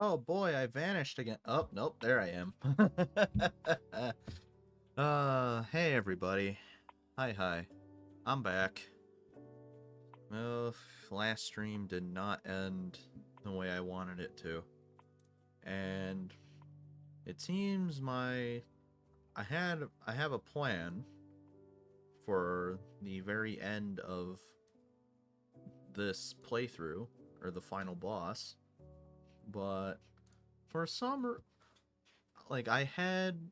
Oh boy, I vanished again. Oh, nope, there I am. Hey everybody. Hi. I'm back. Well, last stream did not end the way I wanted it to. And it seems I have a plan for the very end of this playthrough, or the final boss. But for some like I had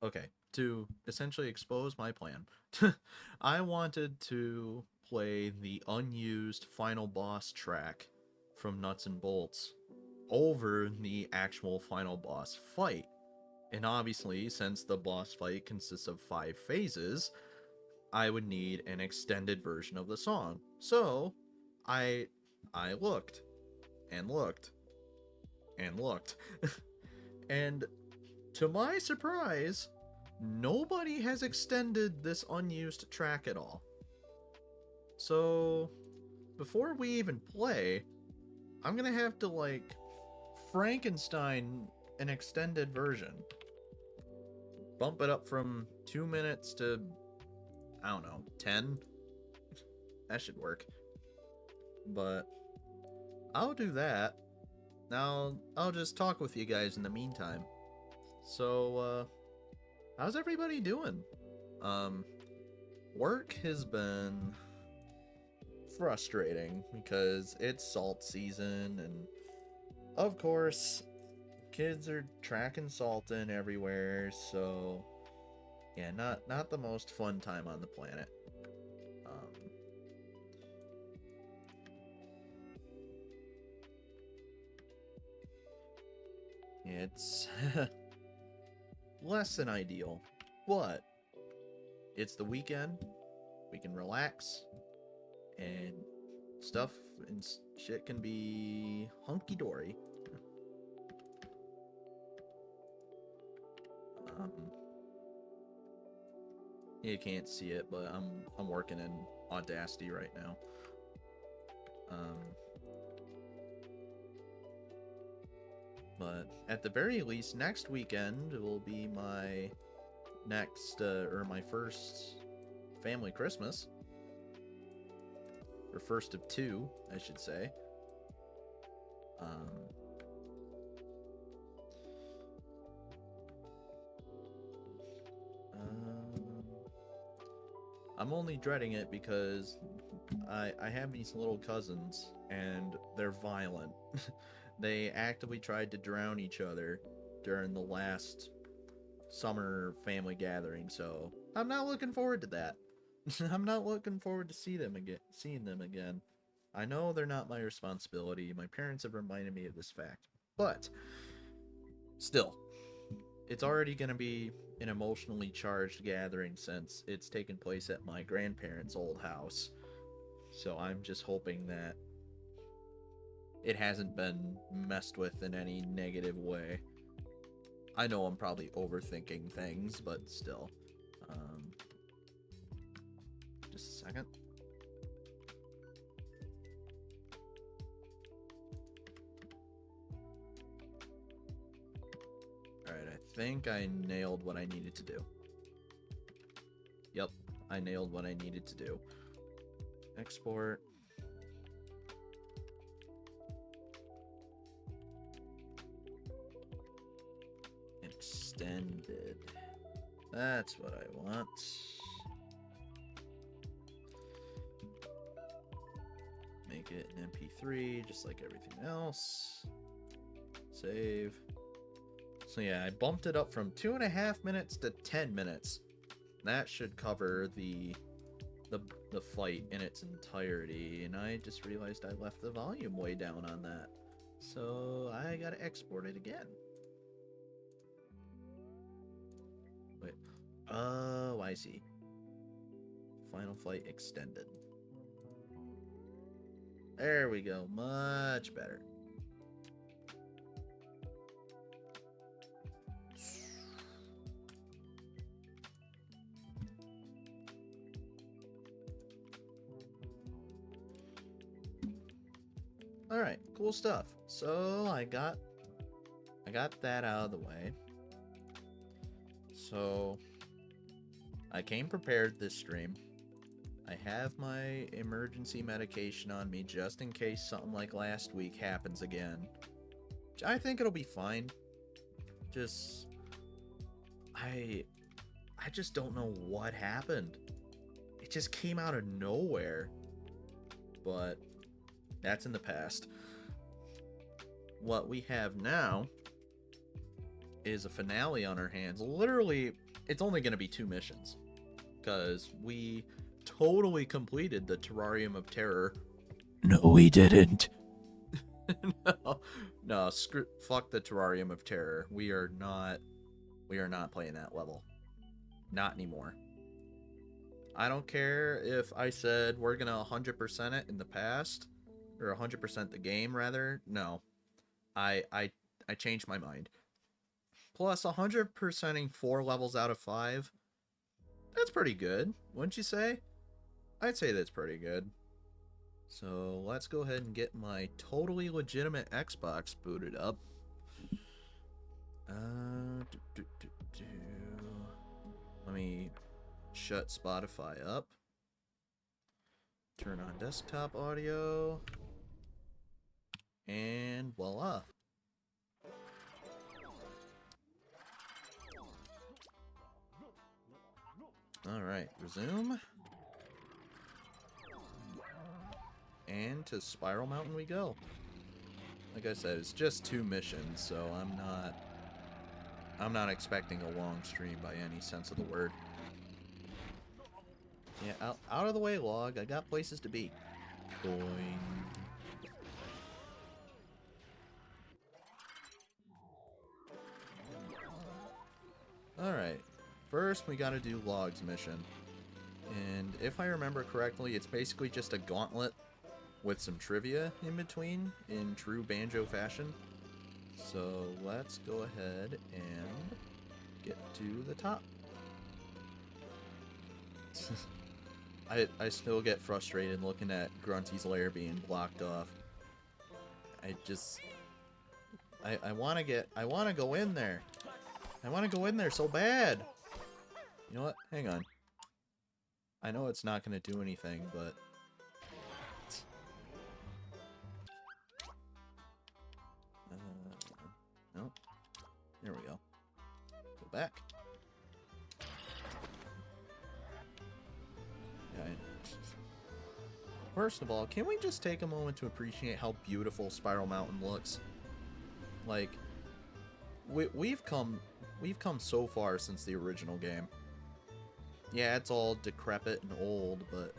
okay, to essentially expose my plan, I wanted to play the unused final boss track from Nuts and Bolts over the actual final boss fight. And obviously, since the boss fight consists of 5 phases, I would need an extended version of the song. So, I I looked and looked and looked. And to my surprise, nobody has extended this unused track at all. So, before we even play, I'm gonna have to, like, Frankenstein an extended version. Bump it up from 2 minutes to, I don't know, 10? That should work. But I'll do that. Now, I'll just talk with you guys in the meantime. So, how's everybody doing? Work has been frustrating because it's salt season, and of course, kids are tracking salt in everywhere, so yeah, not the most fun time on the planet. Um, it's less than ideal, but it's the weekend. We can relax, and stuff and shit can be hunky dory. Um, you can't see it, but I'm working in Audacity right now. Um, But at the very least, next weekend will be my or my first family Christmas. Or first of two, I should say. Um, I'm only dreading it because I have these little cousins and they're violent. They actively tried to drown each other during the last summer family gathering, so I'm not looking forward to that. I'm not looking forward to seeing them again. I know they're not my responsibility. My parents have reminded me of this fact. But still, it's already going to be an emotionally charged gathering since it's taken place at my grandparents' old house. So I'm just hoping that it hasn't been messed with in any negative way. I know I'm probably overthinking things, but still. Just a second. Alright, I think I nailed what I needed to do. Yep, I nailed what I needed to do. Export. Extended. That's what I want. Make it an MP3, just like everything else. Save. So yeah, I bumped it up from 2.5 minutes to 10 minutes. That should cover the fight in its entirety, and I just realized I left the volume way down on that. So I gotta export it again. Wait. Oh, I see. Final Flight Extended. There we go. Much better. Alright, cool stuff. So I got that out of the way. So I came prepared this stream. I have my emergency medication on me just in case something like last week happens again. I think it'll be fine. Just I just don't know what happened. It just came out of nowhere. But that's in the past. What we have now is a finale on our hands. Literally, it's only going to be 2 missions. Because we totally completed the Terrarium of Terror. No, we didn't. No, fuck the Terrarium of Terror. We are not playing that level. Not anymore. I don't care if I said we're going to 100% it in the past. Or 100% the game, rather. No. I changed my mind. Plus, 100%ing 4 levels out of 5. That's pretty good, wouldn't you say? I'd say that's pretty good. So, let's go ahead and get my totally legitimate Xbox booted up. Let me shut Spotify up. Turn on desktop audio. And voila. Alright, resume. And to Spiral Mountain we go. Like I said, it's just 2 missions, so I'm not expecting a long stream by any sense of the word. Yeah, out of the way, log. I got places to be. Boing. Alright. First, we gotta do Log's mission. And if I remember correctly, it's basically just a gauntlet with some trivia in between, in true Banjo fashion. So let's go ahead and get to the top. I still get frustrated looking at Grunty's lair being blocked off. I want to go in there. I want to go in there so bad. You know what? Hang on. I know it's not going to do anything, but... no. There we go. Go back. Yeah, first of all, can we just take a moment to appreciate how beautiful Spiral Mountain looks? Like, we've come so far since the original game. Yeah, it's all decrepit and old, but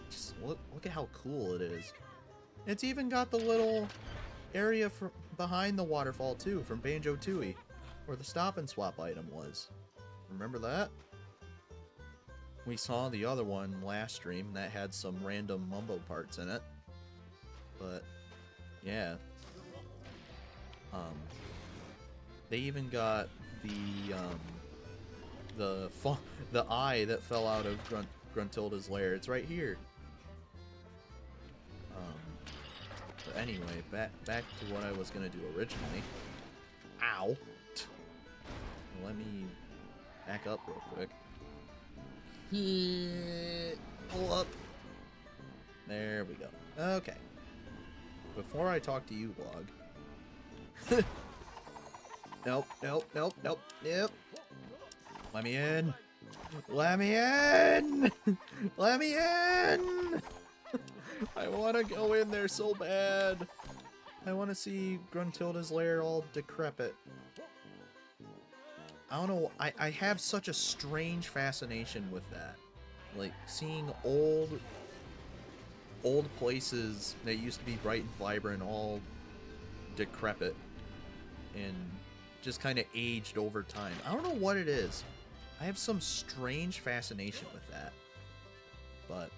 just look at how cool it is. It's even got the little area behind the waterfall too, from Banjo-Tooie, where the stop and swap item was. Remember that? We saw the other one last stream that had some random mumbo parts in it. But yeah. They even got the eye that fell out of Gruntilda's lair. It's right here. But anyway, back to what I was gonna do originally. Ow! Let me back up real quick. Pull up. There we go. Okay. Before I talk to you, Blog. Nope. Let me in. Let me in! Let me in! I want to go in there so bad. I want to see Gruntilda's lair all decrepit. I don't know. I have such a strange fascination with that. Like, seeing old places that used to be bright and vibrant all decrepit and just kind of aged over time. I don't know what it is. I have some strange fascination with that. But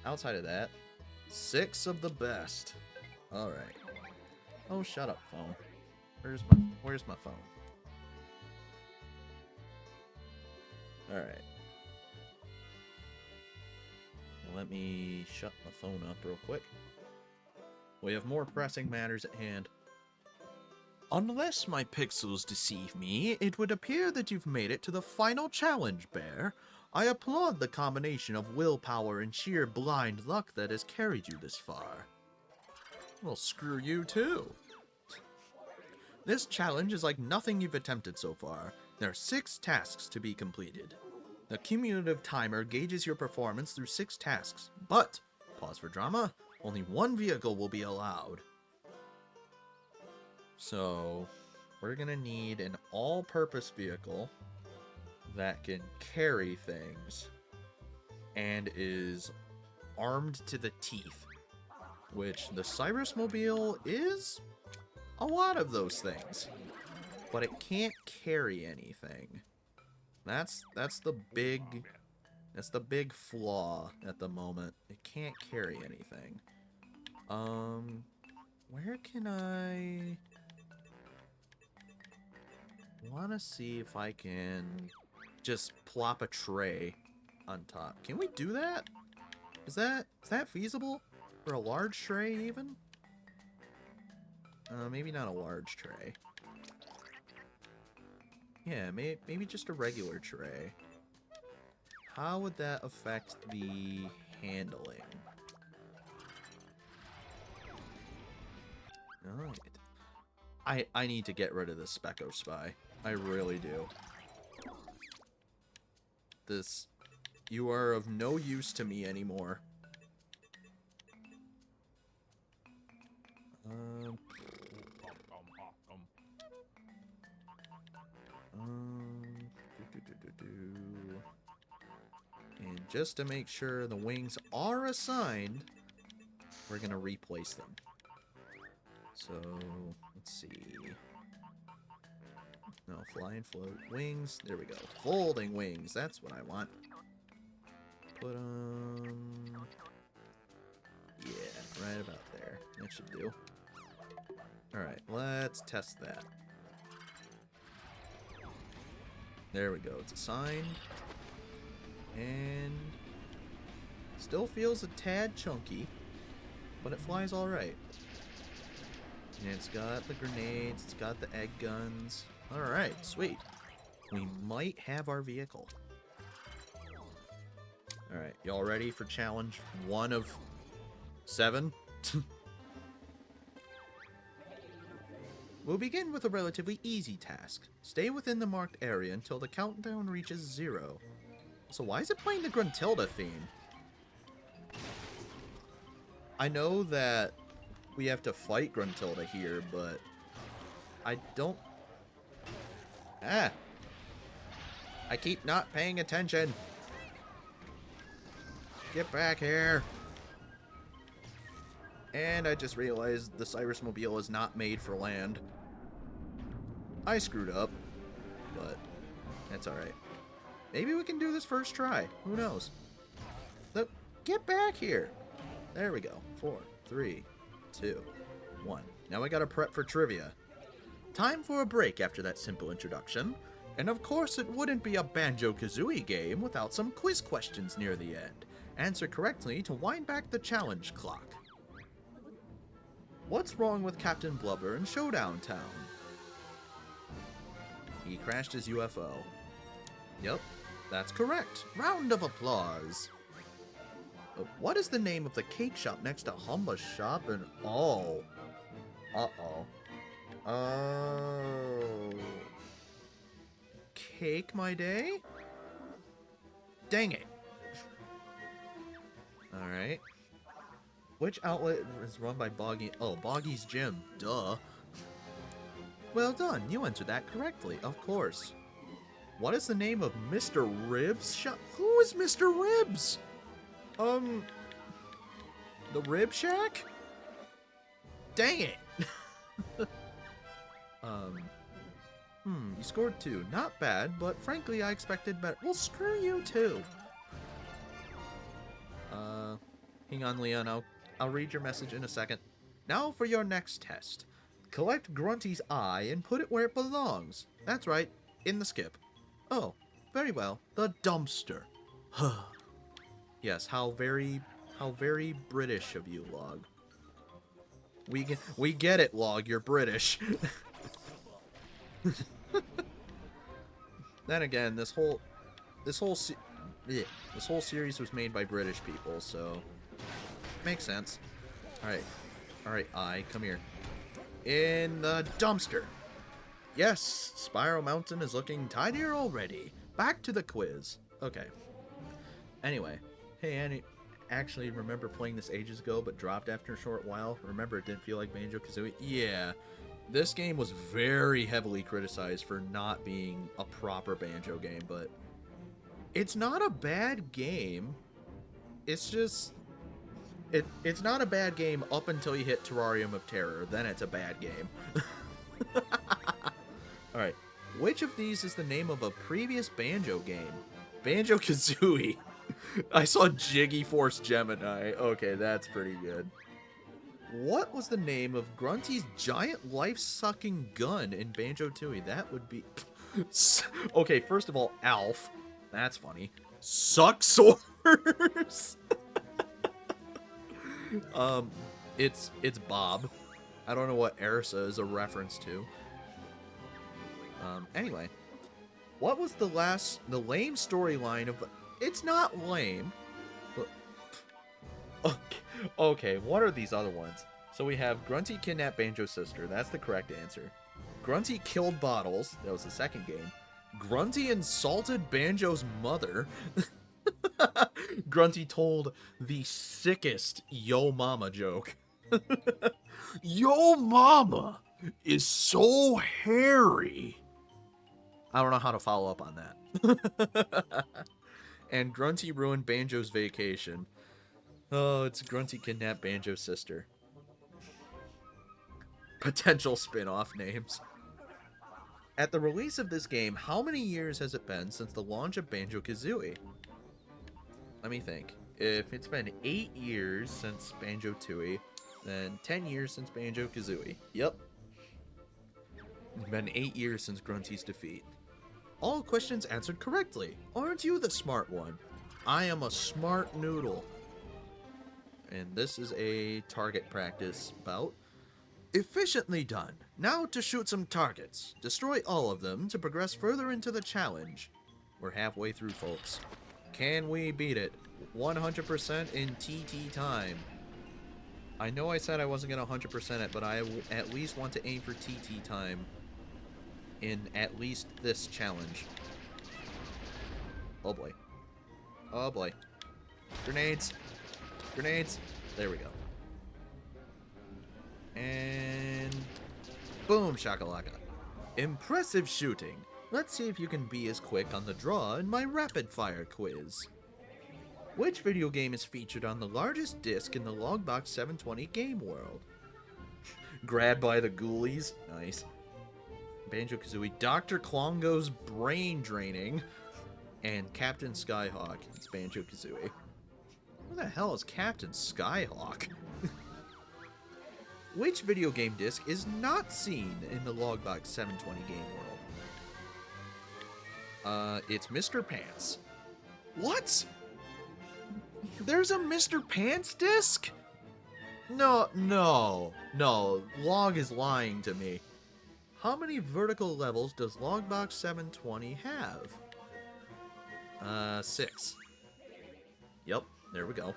outside of that, 6 of the best. All right. Oh, shut up, phone. Where's my phone? All right. Let me shut my phone up real quick. We have more pressing matters at hand. Unless my pixels deceive me, it would appear that you've made it to the final challenge, Bear. I applaud the combination of willpower and sheer blind luck that has carried you this far. Well, screw you too. This challenge is like nothing you've attempted so far. There are 6 tasks to be completed. The cumulative timer gauges your performance through 6 tasks, but, pause for drama, only 1 vehicle will be allowed. So, we're gonna need an all-purpose vehicle that can carry things and is armed to the teeth, which the Cyrusmobile is a lot of those things, but it can't carry anything. That's the big flaw at the moment. It can't carry anything. Where can I want to see if I can just plop a tray on top. Can we do that? Is that feasible for a large tray even? Maybe not a large tray. Yeah, maybe just a regular tray. How would that affect the handling? Alright. I need to get rid of this Specco Spy. I really do. You are of no use to me anymore. And just to make sure the wings are assigned, we're gonna replace them. So, let's see. No, fly and float. Wings. There we go. Folding wings. That's what I want. Put them... yeah, right about there. That should do. Alright, let's test that. There we go. It's assigned. And... still feels a tad chunky, but it flies alright. And it's got the grenades, it's got the egg guns. Alright, sweet. We might have our vehicle. Alright, y'all ready for challenge 1 of 7? We'll begin with a relatively easy task. Stay within the marked area until the countdown reaches 0. So why is it playing the Gruntilda theme? I know that we have to fight Gruntilda here, but I don't... I keep not paying attention. Get back here. And I just realized the Cyrus Mobile is not made for land. I screwed up, but that's alright. Maybe we can do this first try. Who knows? Look, get back here. There we go. 4, 3, 2, 1. Now I gotta prep for trivia. Time for a break after that simple introduction. And of course it wouldn't be a Banjo-Kazooie game without some quiz questions near the end. Answer correctly to wind back the challenge clock. What's wrong with Captain Blubber in Showdown Town? He crashed his UFO. Yep, that's correct. Round of applause. What is the name of the cake shop next to Humba's shop and... Oh. Uh-oh. Oh. Cake my day? Dang it. Alright. Which outlet is run by Boggy? Oh, Boggy's Gym. Duh. Well done. You answered that correctly. Of course. What is the name of Mr. Ribs' shop? Who is Mr. Ribs? The Rib Shack? Dang it. You scored 2. Not bad, but frankly, I expected better. Well, screw you too. Hang on, Leon. I'll read your message in a second. Now for your next test. Collect Grunty's eye and put it where it belongs. That's right, in the skip. Oh, very well. The dumpster. Yes, how very British of you, Log. We get it, Log. You're British. Then again, this whole series was made by British people, so makes sense. All right, come here. In the dumpster. Yes, Spiral Mountain is looking tidier already. Back to the quiz. Okay. Anyway, hey Annie, actually remember playing this ages ago, but dropped after a short while. Remember it didn't feel like Banjo-Kazooie? Yeah. This game was very heavily criticized for not being a proper Banjo game, but it's not a bad game. It's just... It's not a bad game up until you hit Terrarium of Terror. Then it's a bad game. Alright. Which of these is the name of a previous Banjo game? Banjo-Kazooie. I saw Jiggy Force Gemini. Okay, that's pretty good. What was the name of Grunty's giant life-sucking gun in Banjo-Tooie? That would be... Okay, first of all, Alf. That's funny. Sucksaurs. It's Bob. I don't know what Ersa is a reference to. Anyway. What was the lame storyline of... It's not lame. But... Okay, what are these other ones? So we have Grunty kidnapped Banjo's sister. That's the correct answer. Grunty killed Bottles. That was the second game. Grunty insulted Banjo's mother. Grunty told the sickest Yo Mama joke. Yo Mama is so hairy. I don't know how to follow up on that. And Grunty ruined Banjo's vacation. Oh, it's Grunty kidnapped Banjo's sister. Potential spin-off names. At the release of this game, how many years has it been since the launch of Banjo-Kazooie? Let me think. If it's been 8 years since Banjo-Tooie, then 10 years since Banjo-Kazooie. Yep. It's been 8 years since Grunty's defeat. All questions answered correctly. Aren't you the smart one? I am a smart noodle. And this is a target practice bout. Efficiently done. Now to shoot some targets. Destroy all of them to progress further into the challenge. We're halfway through, folks. Can we beat it? 100% in TT time. I know I said I wasn't going to 100% it, but I at least want to aim for TT time in at least this challenge. Oh boy. Oh boy. Grenades. Grenades. There we go. And boom, shakalaka. Impressive shooting. Let's see if you can be as quick on the draw in my rapid fire quiz. Which video game is featured on the largest disc in the Logbox 720 game world? Grabbed by the ghoulies. Nice. Banjo-Kazooie. Dr. Klongo's brain draining. And Captain Skyhawk. It's Banjo-Kazooie. Who the hell is Captain Skyhawk? Which video game disc is not seen in the Logbox 720 game world? It's Mr. Pants. What? There's a Mr. Pants disc? No. Log is lying to me. How many vertical levels does Logbox 720 have? 6. Yep, there we go.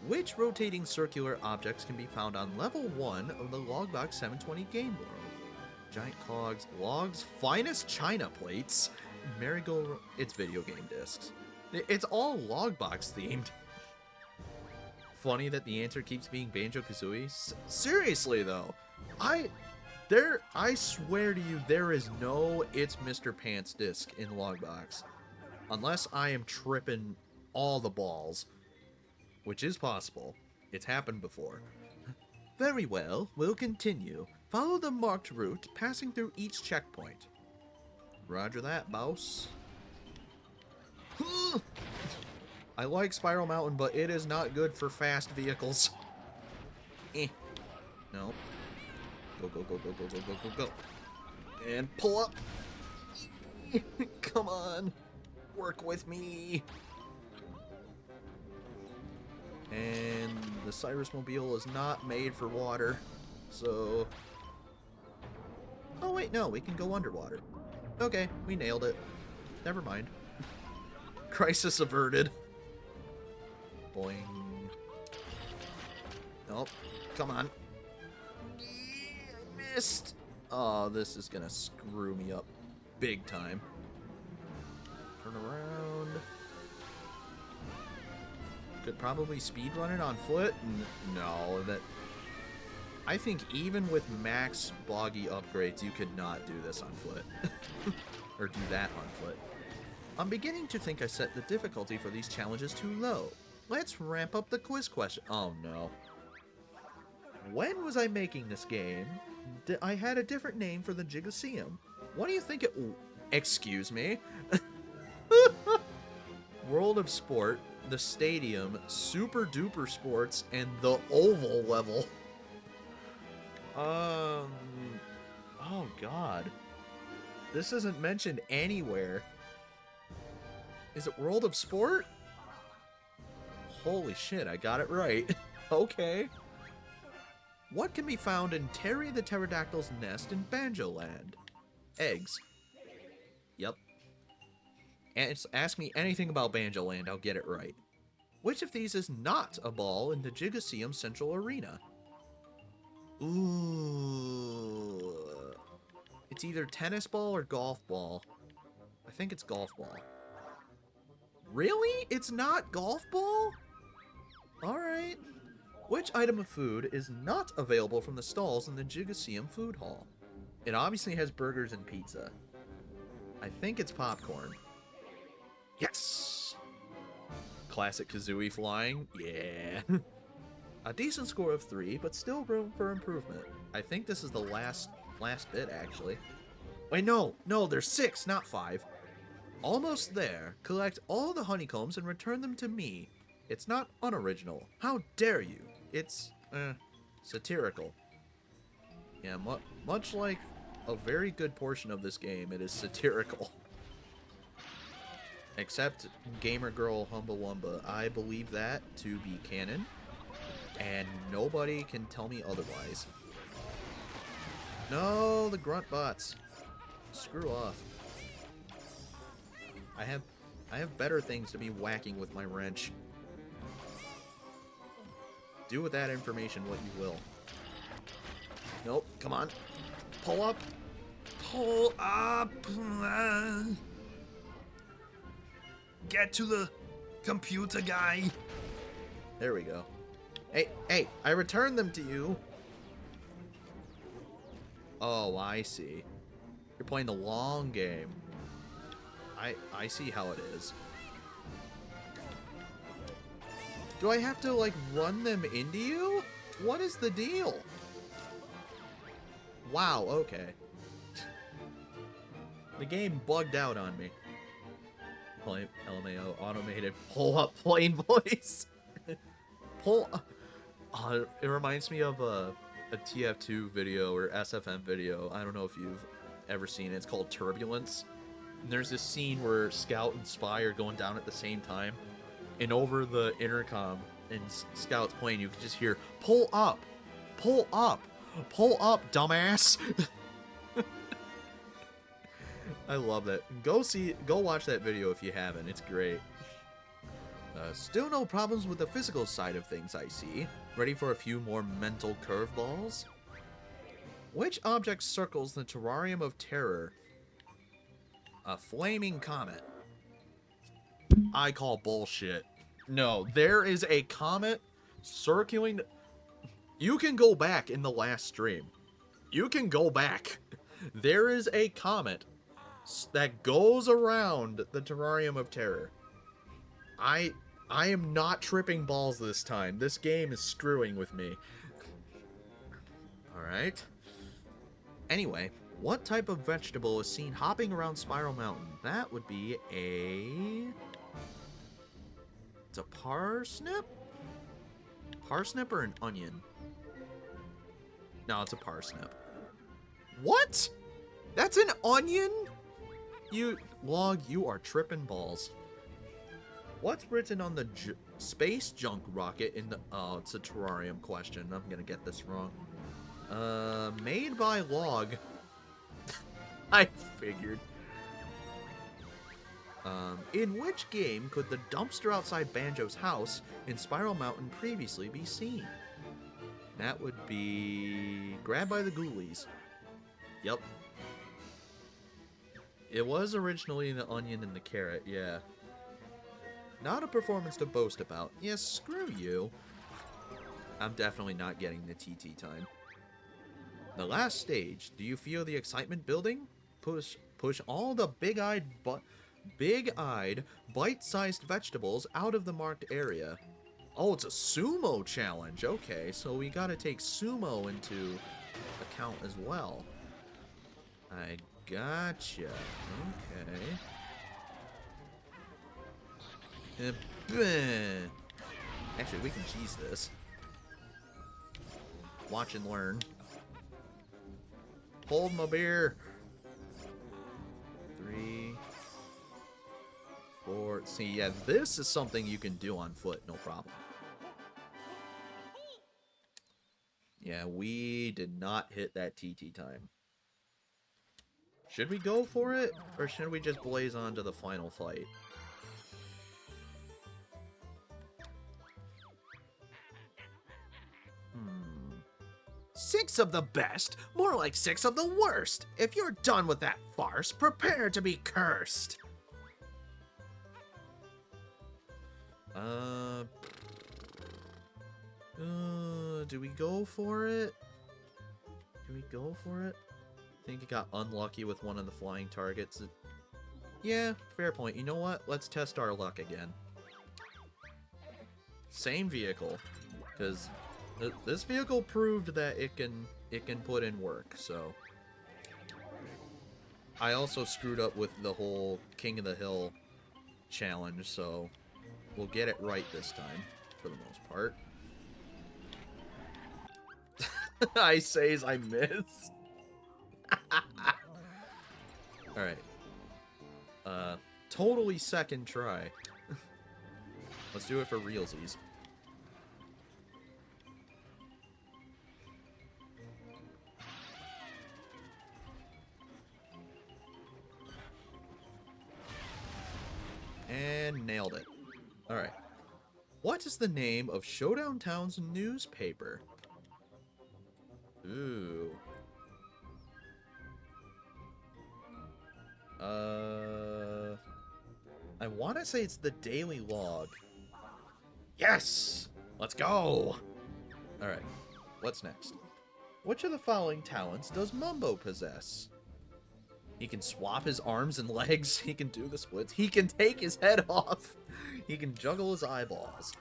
Which rotating circular objects can be found on level 1 of the Logbox 720 game world? Giant clogs, logs, finest china plates, marigold... It's video game discs. It's all Logbox themed. Funny that the answer keeps being Banjo-Kazooie. Seriously though, I swear to you, there is no It's Mr. Pants disc in Logbox. Unless I am tripping all the balls. Which is possible. It's happened before. Very well, we'll continue. Follow the marked route, passing through each checkpoint. Roger that, boss. I like Spiral Mountain, but it is not good for fast vehicles. No. Go. And pull up. Come on. Work with me. And the Cyrus Mobile is not made for water, so... Oh wait, no, we can go underwater. Okay, we nailed it. Never mind. Crisis averted. Boing. Nope. Come on. I missed. Oh, this is gonna screw me up big time. Turn around. Could probably speedrun it on foot. No, that... I think even with max boggy upgrades, you could not do this on foot. Or do that on foot. I'm beginning to think I set the difficulty for these challenges too low. Let's ramp up the quiz question. Oh no. When was I making this game? I had a different name for the Gigaseum. What do you think it... Excuse me? World of Sport, the Stadium, Super Duper Sports, and the Oval level. Oh god. This isn't mentioned anywhere. Is it World of Sport? Holy shit, I got it right. Okay. What can be found in Terry the Pterodactyl's nest in Banjo Land? Eggs. Yep. And ask me anything about Banjo Land, I'll get it right. Which of these is not a ball in the Gigaseum Central Arena? Ooh. It's either tennis ball or golf ball. I think it's golf ball. Really? It's not golf ball? Alright. Which item of food is not available from the stalls in the Gigaseum Food Hall? It obviously has burgers and pizza. I think it's popcorn. Yes! Classic Kazooie flying. Yeah. A decent score of 3, but still room for improvement. I think this is the last bit, actually. Wait, no, there's 6, not 5. Almost there. Collect all the honeycombs and return them to me. It's not unoriginal. How dare you? It's, satirical. Yeah, much like a very good portion of this game, it is satirical. Except Gamer Girl Humba Wumba. I believe that to be canon. And nobody can tell me otherwise. No, the grunt bots. Screw off. I have better things to be whacking with my wrench. Do with that information what you will. Nope, come on. Pull up. Pull up. Get to the computer guy. There we go. Hey, I returned them to you. Oh, I see. You're playing the long game. I see how it is. Do I have to, like, run them into you? What is the deal? Wow, okay. The game bugged out on me. LMAO, automated pull-up plain voice. It reminds me of a TF2 video or SFM video. I don't know if you've ever seen it. It's called Turbulence. And there's this scene where Scout and Spy are going down at the same time. And over the intercom, and Scout's playing, you can just hear, pull up, pull up, pull up, dumbass. I love that. Go watch that video if you haven't. It's great. Still no problems with the physical side of things, I see. Ready for a few more mental curveballs? Which object circles the terrarium of terror? A flaming comet. I call bullshit. No, there is a comet circling. You can go back in the last stream. You can go back. There is a comet that goes around the terrarium of terror. I am not tripping balls this time. This game is screwing with me. Alright. Anyway, what type of vegetable is seen hopping around Spiral Mountain? That would be it's a parsnip? Parsnip or an onion? No, it's a parsnip. What? That's an onion? You are tripping balls. What's written on the space junk rocket in the... Oh, it's a terrarium question. I'm gonna get this wrong. Made by Log. I figured. In which game could the dumpster outside Banjo's house in Spiral Mountain previously be seen? That would be... Grabbed by the Ghoulies. Yep. It was originally the onion and the carrot, yeah. Not a performance to boast about. Yes, screw you. I'm definitely not getting the TT time. The last stage. Do you feel the excitement building? Push all the big-eyed, bite-sized vegetables out of the marked area. Oh, it's a sumo challenge. Okay, so we gotta take sumo into account as well. I gotcha. Okay. Actually, we can cheese this. Watch and learn. Hold my beer. 3, 4. See, yeah, this is something you can do on foot, no problem. Yeah, we did not hit that TT time. Should we go for it, or should we just blaze on to the final fight? Six of the best, more like 6 of the worst. If you're done with that farce, prepare to be cursed. Do we go for it? Do we go for it? I think it got unlucky with one of the flying targets. Yeah, fair point. You know what? Let's test our luck again. Same vehicle, because this vehicle proved that it can put in work. So I also screwed up with the whole King of the Hill challenge, so we'll get it right this time for the most part. I says I miss. Alright. Totally second try. Let's do it for realsies. And nailed it. Alright. What is the name of Showdown Town's newspaper? Ooh. I want to say it's the Daily Log. Yes! Let's go! Alright. What's next? Which of the following talents does Mumbo possess? He can swap his arms and legs. He can do the splits. He can take his head off. He can juggle his eyeballs.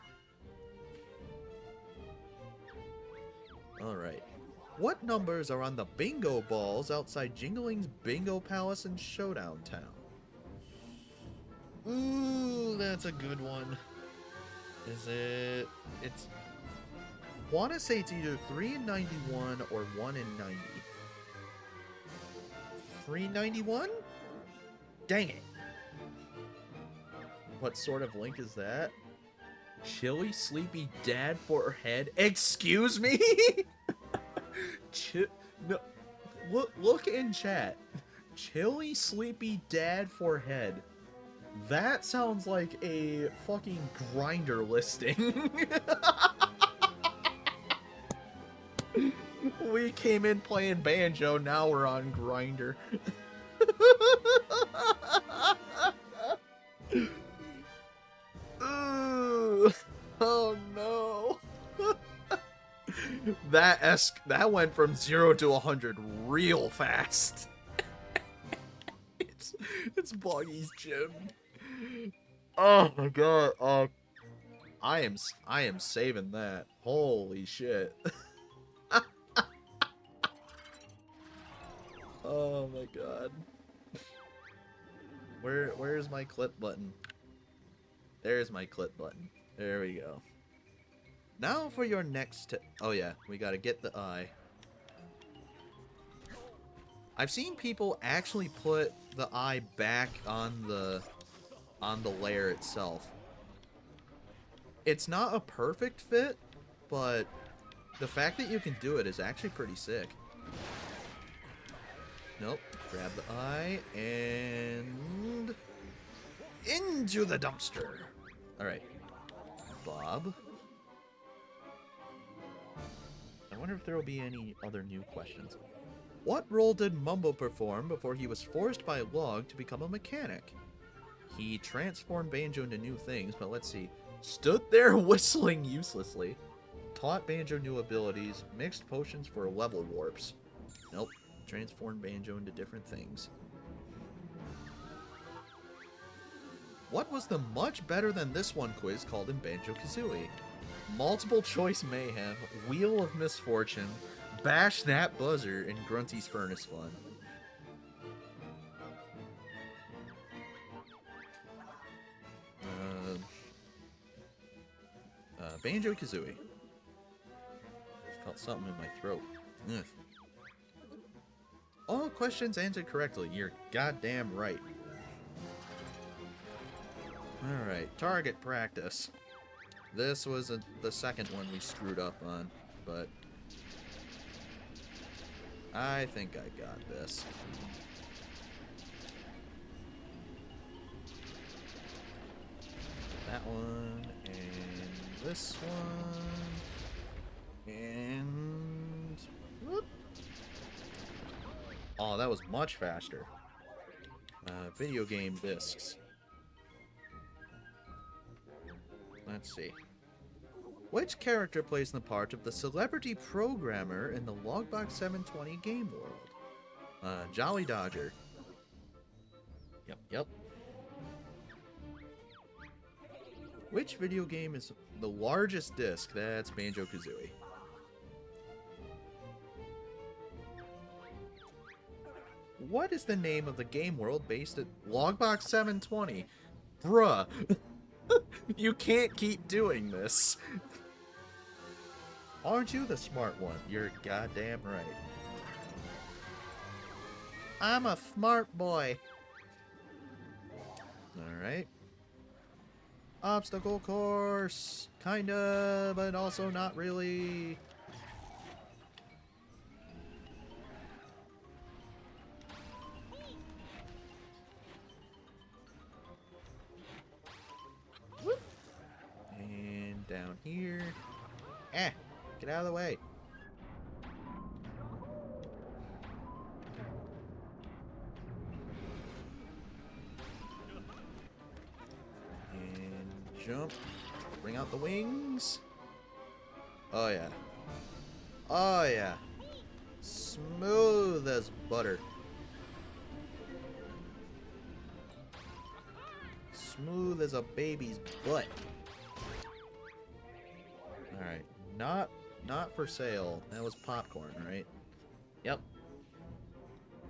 Alright. What numbers are on the bingo balls outside Jingling's Bingo Palace in Showdown Town? Ooh, that's a good one. Is it... It's... Want to say it's either 3 in 91 or 1 in 90. 391? Dang it. What sort of link is that? Chilly, sleepy dad for head. Excuse me? No. Look in chat. Chilly, sleepy dad for head. That sounds like a fucking grinder listing. We came in playing Banjo, now we're on Grinder. Ooh, oh no. That went from 0 to 100 real fast. It's Boggy's gym. Oh my god. I am saving that. Holy shit. Oh my god. Where's my clip button? There's my clip button. There we go. Now for your next oh yeah, we gotta get the eye. I've seen people actually put the eye back on the layer itself. It's not a perfect fit, but the fact that you can do it is actually pretty sick. Nope. Grab the eye and into the dumpster. Alright. Bob. I wonder if there will be any other new questions. What role did Mumbo perform before he was forced by Log to become a mechanic? He transformed Banjo into new things, but let's see. Stood there whistling uselessly. Taught Banjo new abilities. Mixed potions for level warps. Nope. Transformed Banjo into different things. What was the much better than this one quiz called in Banjo-Kazooie? Multiple choice mayhem, wheel of misfortune, bash that buzzer, and Grunty's furnace fun. Banjo-Kazooie. Felt something in my throat. Ugh. All questions answered correctly. You're goddamn right. Alright, target practice. This was the second one we screwed up on, but I think I got this. That one, and this one, and... whoop. Oh, that was much faster. Video game discs. Let's see. Which character plays the part of the celebrity programmer in the Logbox 720 game world? Jolly Dodger. Yep. Which video game is the largest disc? That's Banjo-Kazooie. What is the name of the game world based at Logbox 720? Bruh. You can't keep doing this. Aren't you the smart one? You're goddamn right. I'm a smart boy. Alright. Obstacle course. Kinda, but also not really. down here. Eh, get out of the way. And jump. Bring out the wings. Oh, yeah. Oh, yeah. Smooth as butter. Smooth as a baby's butt. Alright. Not for sale. That was popcorn, right? Yep.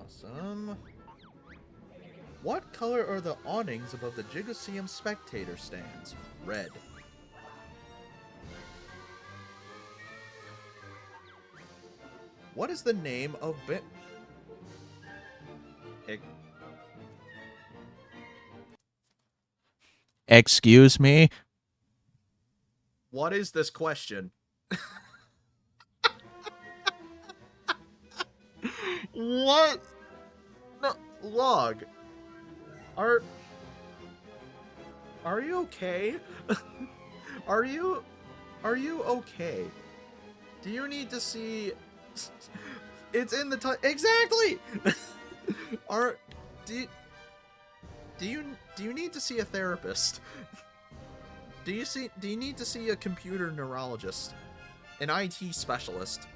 Awesome. What color are the awnings above the Gigosium spectator stands? Red. What is the name of Excuse me? What is this question? What? No, log. Are you okay? Are you okay? Do you need to see? It's in the exactly. Do you need to see a therapist? Do you need to see a computer neurologist? An IT specialist?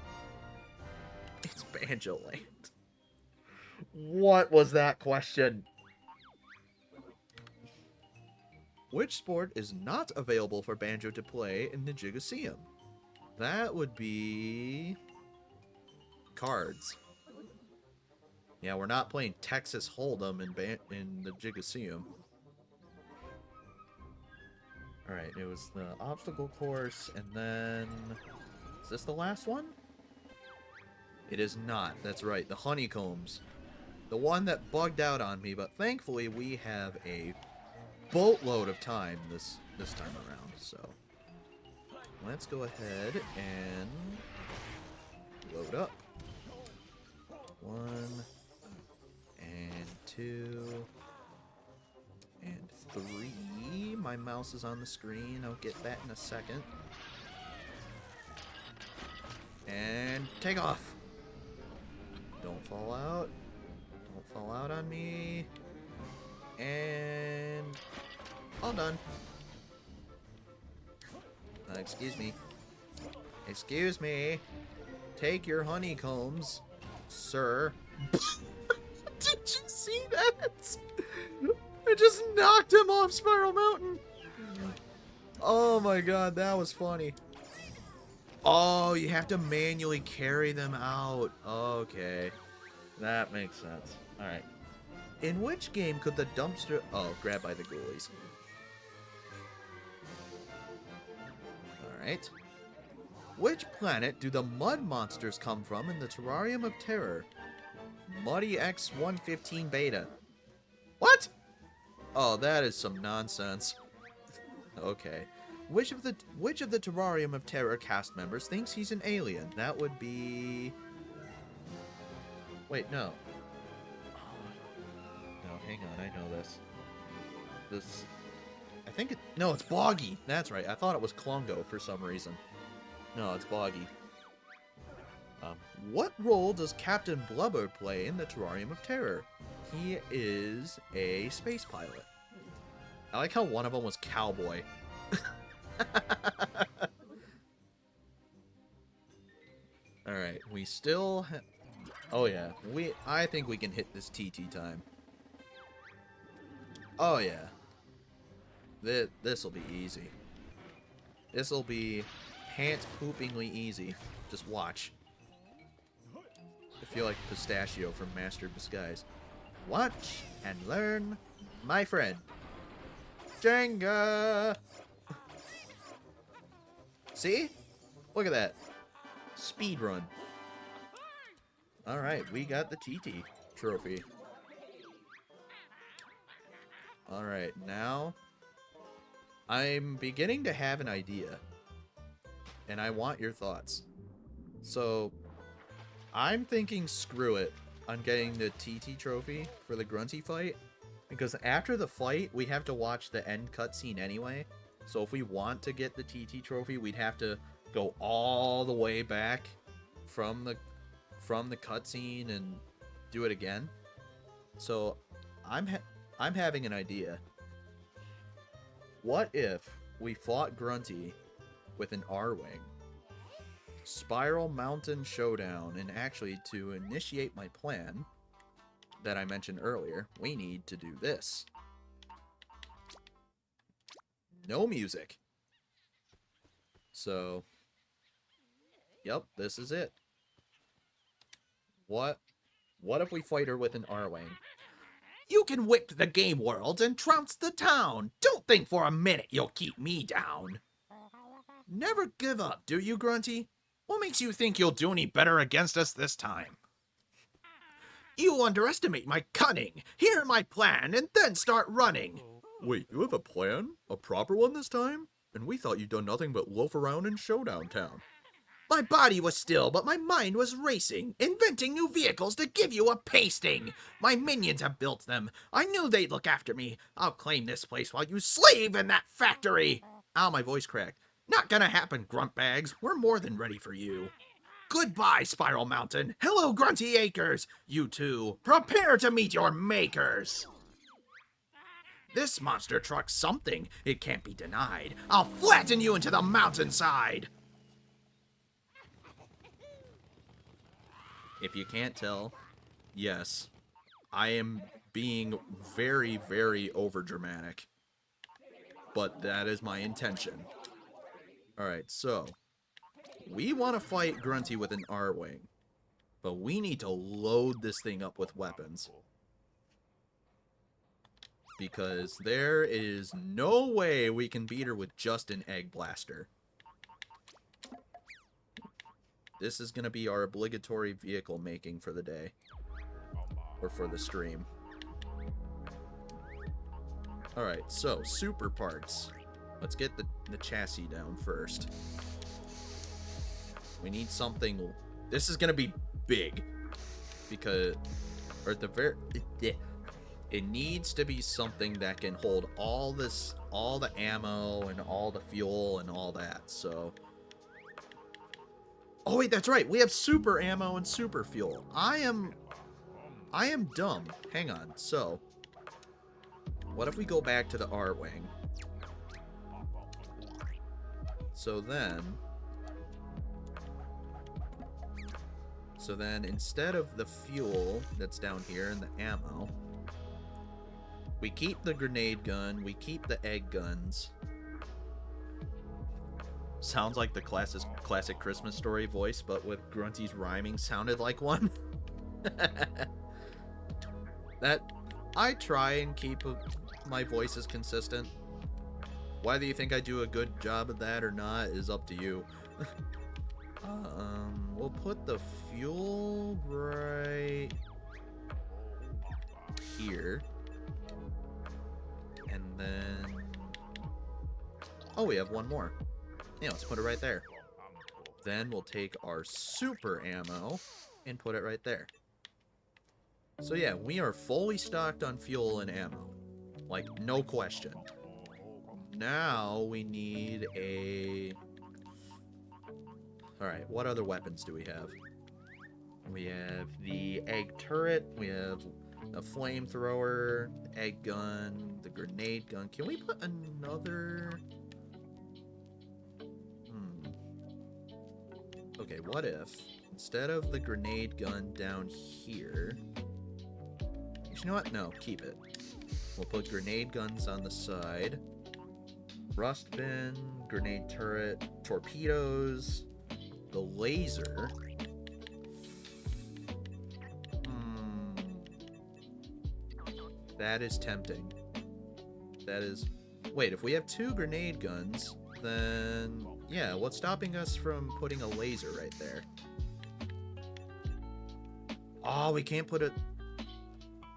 It's Banjo Land. What was that question? Which sport is not available for Banjo to play in the Gigosium? That would be cards. Yeah, we're not playing Texas Hold'em in the Gigosium. Alright, it was the obstacle course, and then... Is this the last one? It is not. That's right, the honeycombs. The one that bugged out on me, but thankfully we have a boatload of time this time around, so... Let's go ahead and load up. 1, and 2, and 3. My mouse is on the screen. I'll get that in a second. And take off. Don't fall out. Don't fall out on me. And all done. Excuse me. Excuse me. Take your honeycombs, sir. Did you see that? I just knocked him off Spiral Mountain. Oh my god, that was funny. Oh, you have to manually carry them out. Okay. That makes sense. Alright. In which game could the dumpster... Oh, grabbed by the ghoulies. Alright. Which planet do the mud monsters come from in the Terrarium of Terror? Muddy X-115 Beta. What? Oh, that is some nonsense. Okay. Which of the Terrarium of Terror cast members thinks he's an alien? That would be... Wait, no. No, hang on, I know this. I think it... No, it's Boggy. That's right. I thought it was Klungo for some reason. No, it's Boggy. What role does Captain Blubber play in the Terrarium of Terror? He is a space pilot. I like how one of them was Cowboy. Alright, we still... Oh yeah, I think we can hit this TT time. Oh yeah. This'll be easy. This'll be pants-poopingly easy. Just watch. I feel like Pistachio from Master of Disguise. Watch and learn, my friend. Jenga! See? Look at that. Speed run. Alright, we got the TT trophy. Alright, now I'm beginning to have an idea. And I want your thoughts. So, I'm thinking screw it on getting the TT trophy for the Grunty fight. Because after the fight, we have to watch the end cutscene anyway. So if we want to get the TT trophy, we'd have to go all the way back from the cutscene and do it again. So I'm having an idea. What if we fought Grunty with an R-Wing? Spiral Mountain Showdown. And actually, to initiate my plan that I mentioned earlier, we need to do this. No music. So, yep, this is it. What if we fight her with an R-Wing? You can whip the game world and trounce the town. Don't think for a minute you'll keep me down. Never give up, do you, Grunty? What makes you think you'll do any better against us this time? You underestimate my cunning. Hear my plan and then start running. Wait, you have a plan? A proper one this time? And we thought you'd done nothing but loaf around in Showdown Town. My body was still, but my mind was racing, inventing new vehicles to give you a pasting. My minions have built them. I knew they'd look after me. I'll claim this place while you slave in that factory. Ow, my voice cracked. Not gonna happen, grunt bags. We're more than ready for you. Goodbye, Spiral Mountain. Hello, Grunty Acres. You two, prepare to meet your makers. This monster truck's something. It can't be denied. I'll flatten you into the mountainside. If you can't tell, yes, I am being very, very overdramatic. But that is my intention. Alright, so we want to fight Grunty with an R-Wing. But we need to load this thing up with weapons. Because there is no way we can beat her with just an Egg Blaster. This is going to be our obligatory vehicle making for the day. Or for the stream. Alright, so, super parts. Let's get the chassis down first. We need something... This is going to be big. Because... Or at the very... It needs to be something that can hold all this... All the ammo and all the fuel and all that, so... Oh wait, that's right. We have super ammo and super fuel. I am dumb. Hang on. So, what if we go back to the R-Wing? So then instead of the fuel that's down here and the ammo, we keep the grenade gun, we keep the egg guns. Sounds like the classic Christmas story voice, but with Grunty's rhyming sounded like one. That I try and keep my voices consistent. Whether you think I do a good job of that or not is up to you. We'll put the fuel right here. And then... Oh, we have one more. Yeah, let's put it right there. Then we'll take our super ammo and put it right there. So yeah, we are fully stocked on fuel and ammo. Like, no question. Now we need a... Alright, what other weapons do we have? We have the egg turret, we have a flamethrower, egg gun, the grenade gun. Can we put another... Okay, what if, instead of the grenade gun down here... You know what? No, keep it. We'll put grenade guns on the side. Rust bin, grenade turret, torpedoes, the laser. That is tempting. That is... Wait, if we have 2 grenade guns, then... Yeah, what's stopping us from putting a laser right there? Oh, we can't put it...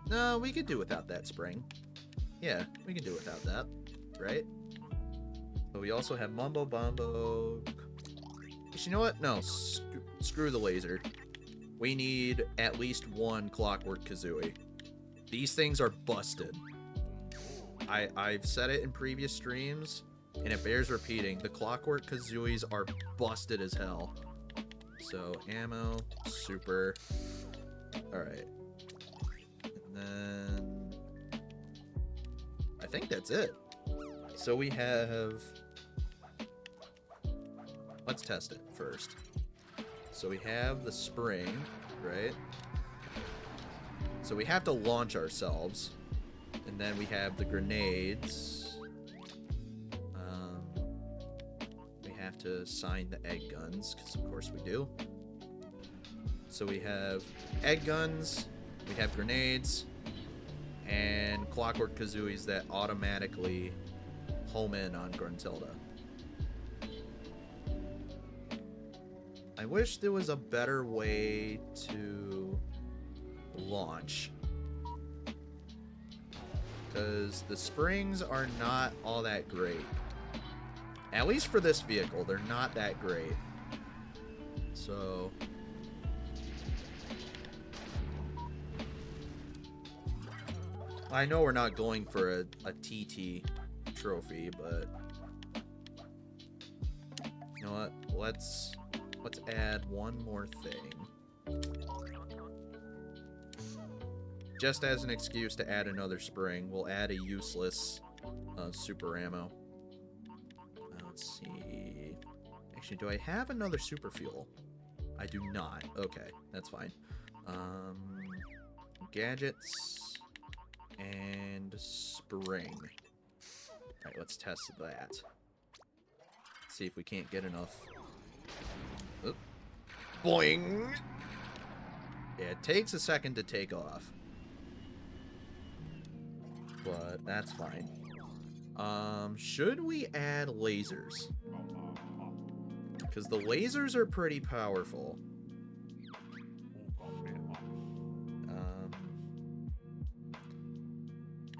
No, we could do without that spring. Yeah, we can do without that, right? But we also have Mumbo Bombo. You know what? No, screw the laser. We need at least one Clockwork Kazooie. These things are busted. I've said it in previous streams. And it bears repeating, the Clockwork Kazooies are busted as hell. So, ammo, super. Alright. And then... I think that's it. So we have... Let's test it first. So we have the spring, right? So we have to launch ourselves. And then we have the grenades. We have to assign the egg guns, because of course we do. So we have egg guns, we have grenades, and Clockwork Kazooies that automatically home in on Gruntilda. I wish there was a better way to launch. Because the springs are not all that great. At least for this vehicle, they're not that great. So... I know we're not going for a TT trophy, but... You know what? Let's add one more thing. Just as an excuse to add another spring, we'll add a useless super ammo. Let's see. Actually, do I have another super fuel? I do not. Okay, that's fine. Gadgets and spring. Alright, let's test that. See if we can't get enough. Oop. Boing! Yeah, it takes a second to take off. But that's fine. Should we add lasers? Because the lasers are pretty powerful.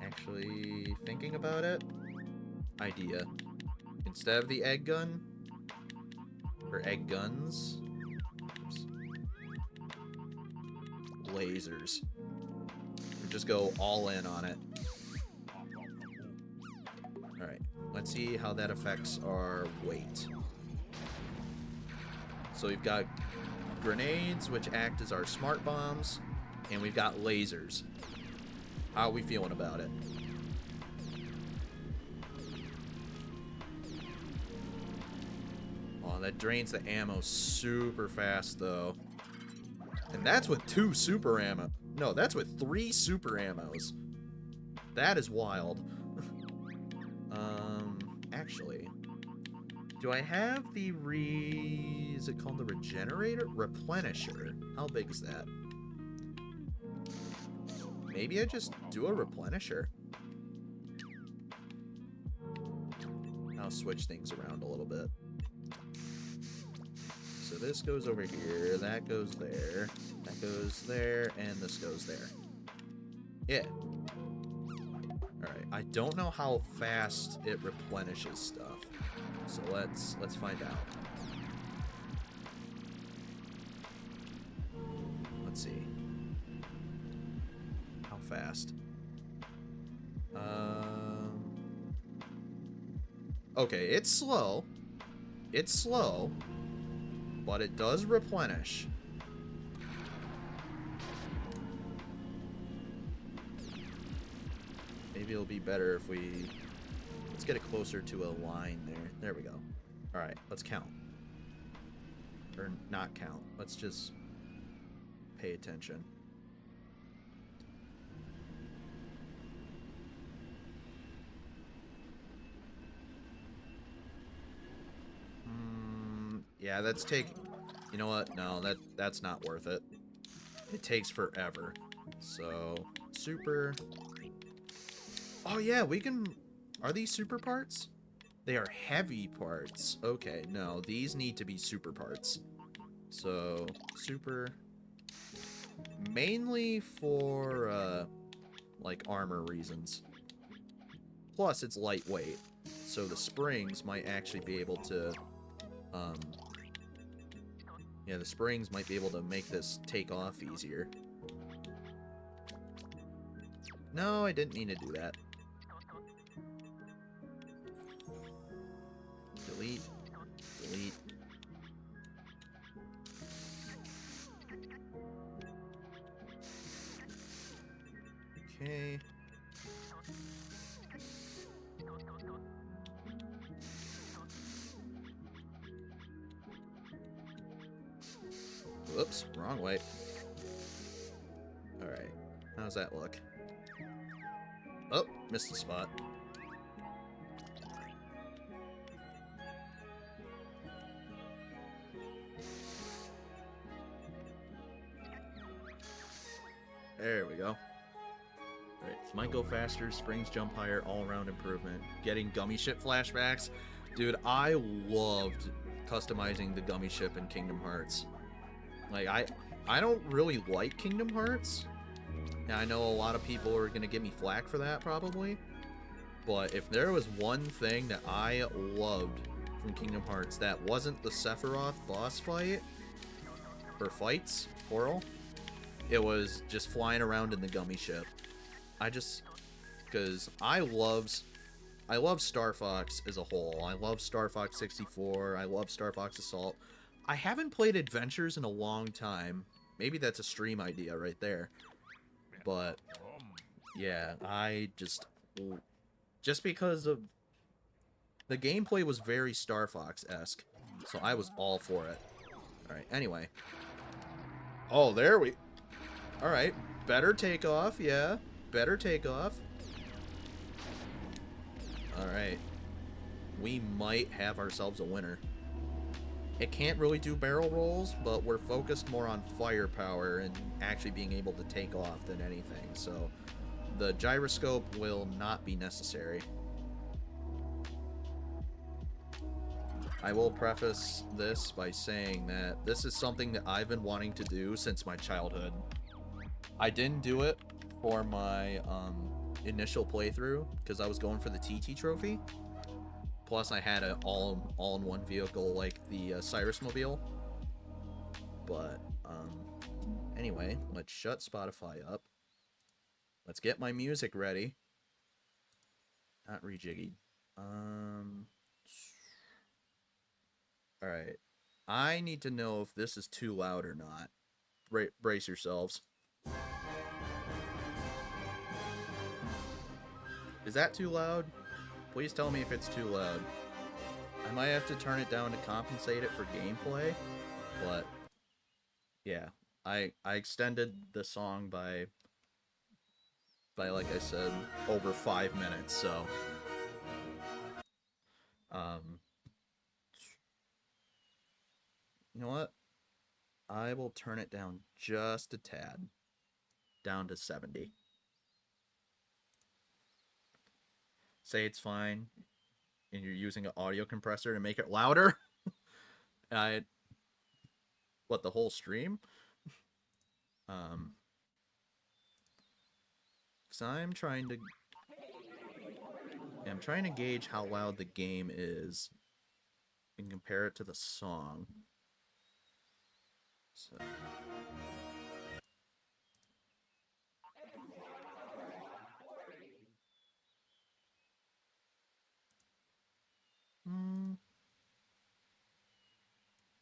Actually, thinking about it, idea. Instead of the egg gun, or egg guns, oops, lasers. We just go all in on it. Alright, let's see how that affects our weight. So we've got grenades, which act as our smart bombs, and we've got lasers. How are we feeling about it? Oh, that drains the ammo super fast, though. And that's with 2 super ammo. No, that's with 3 super ammos. That is wild. Actually, do I have the is it called the regenerator? Replenisher. How big is that? Maybe I just do a replenisher. I'll switch things around a little bit. So this goes over here, that goes there, that goes there, and this goes there. Yeah. Alright, I don't know how fast it replenishes stuff. So let's find out. Let's see. How fast? Okay, it's slow. It's slow, but it does replenish. Maybe it'll be better if we... Let's get it closer to a line there. There we go. Alright, let's count. Or not count. Let's just pay attention. Yeah, that's take... You know what? No, that's not worth it. It takes forever. So, super... Oh yeah, we can... Are these super parts? They are heavy parts. Okay, no, these need to be super parts. So, super... Mainly for, like, armor reasons. Plus, it's lightweight. So the springs might actually be able to, yeah, the springs might be able to make this take off easier. No, I didn't mean to do that. Okay. Whoops, wrong way. Alright. How's that look? Oh, missed the spot. There we go. Alright, might go faster, springs jump higher, all-around improvement. Getting gummy ship flashbacks. Dude, I loved customizing the gummy ship in Kingdom Hearts. Like, I don't really like Kingdom Hearts. And I know a lot of people are going to give me flack for that, probably. But if there was one thing that I loved from Kingdom Hearts that wasn't the Sephiroth boss fight, or fights, plural, it was just flying around in the gummy ship. Because I love Star Fox as a whole. I love Star Fox 64. I love Star Fox Assault. I haven't played Adventures in a long time. Maybe that's a stream idea right there. But yeah, just because of the gameplay was very Star Fox-esque, so I was all for it. All right. Anyway. Oh, there we. All right. Better takeoff. Yeah. Better takeoff. All right. We might have ourselves a winner. It can't really do barrel rolls, but we're focused more on firepower and actually being able to take off than anything, so the gyroscope will not be necessary. I will preface this by saying that this is something that I've been wanting to do since my childhood. I didn't do it for my initial playthrough because I was going for the TT trophy. Plus, I had an all-in-one vehicle like the Cyrus Mobile. But, anyway, let's shut Spotify up. Let's get my music ready. Not rejiggy. Alright. I need to know if this is too loud or not. Brace yourselves. Is that too loud? Please tell me if it's too loud. I might have to turn it down to compensate it for gameplay, but yeah, I extended the song by like I said, over 5 minutes, so you know what? I will turn it down just a tad, down to 70. Say it's fine, and you're using an audio compressor to make it louder. What, the whole stream? Because I'm trying to gauge how loud the game is and compare it to the song. So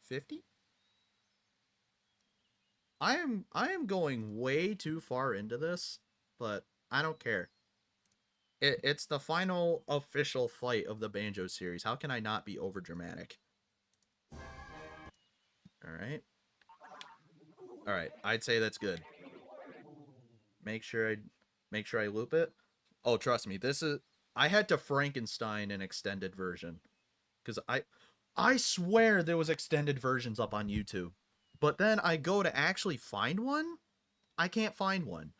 50? I am going way too far into this, but I don't care. It's the final official fight of the Banjo series. How can I not be overdramatic? Alright. Alright, I'd say that's good. Make sure I loop it. Oh, trust me, I had to Frankenstein an extended version. Because I swear there was extended versions up on YouTube. But then I go to actually find one, I can't find one.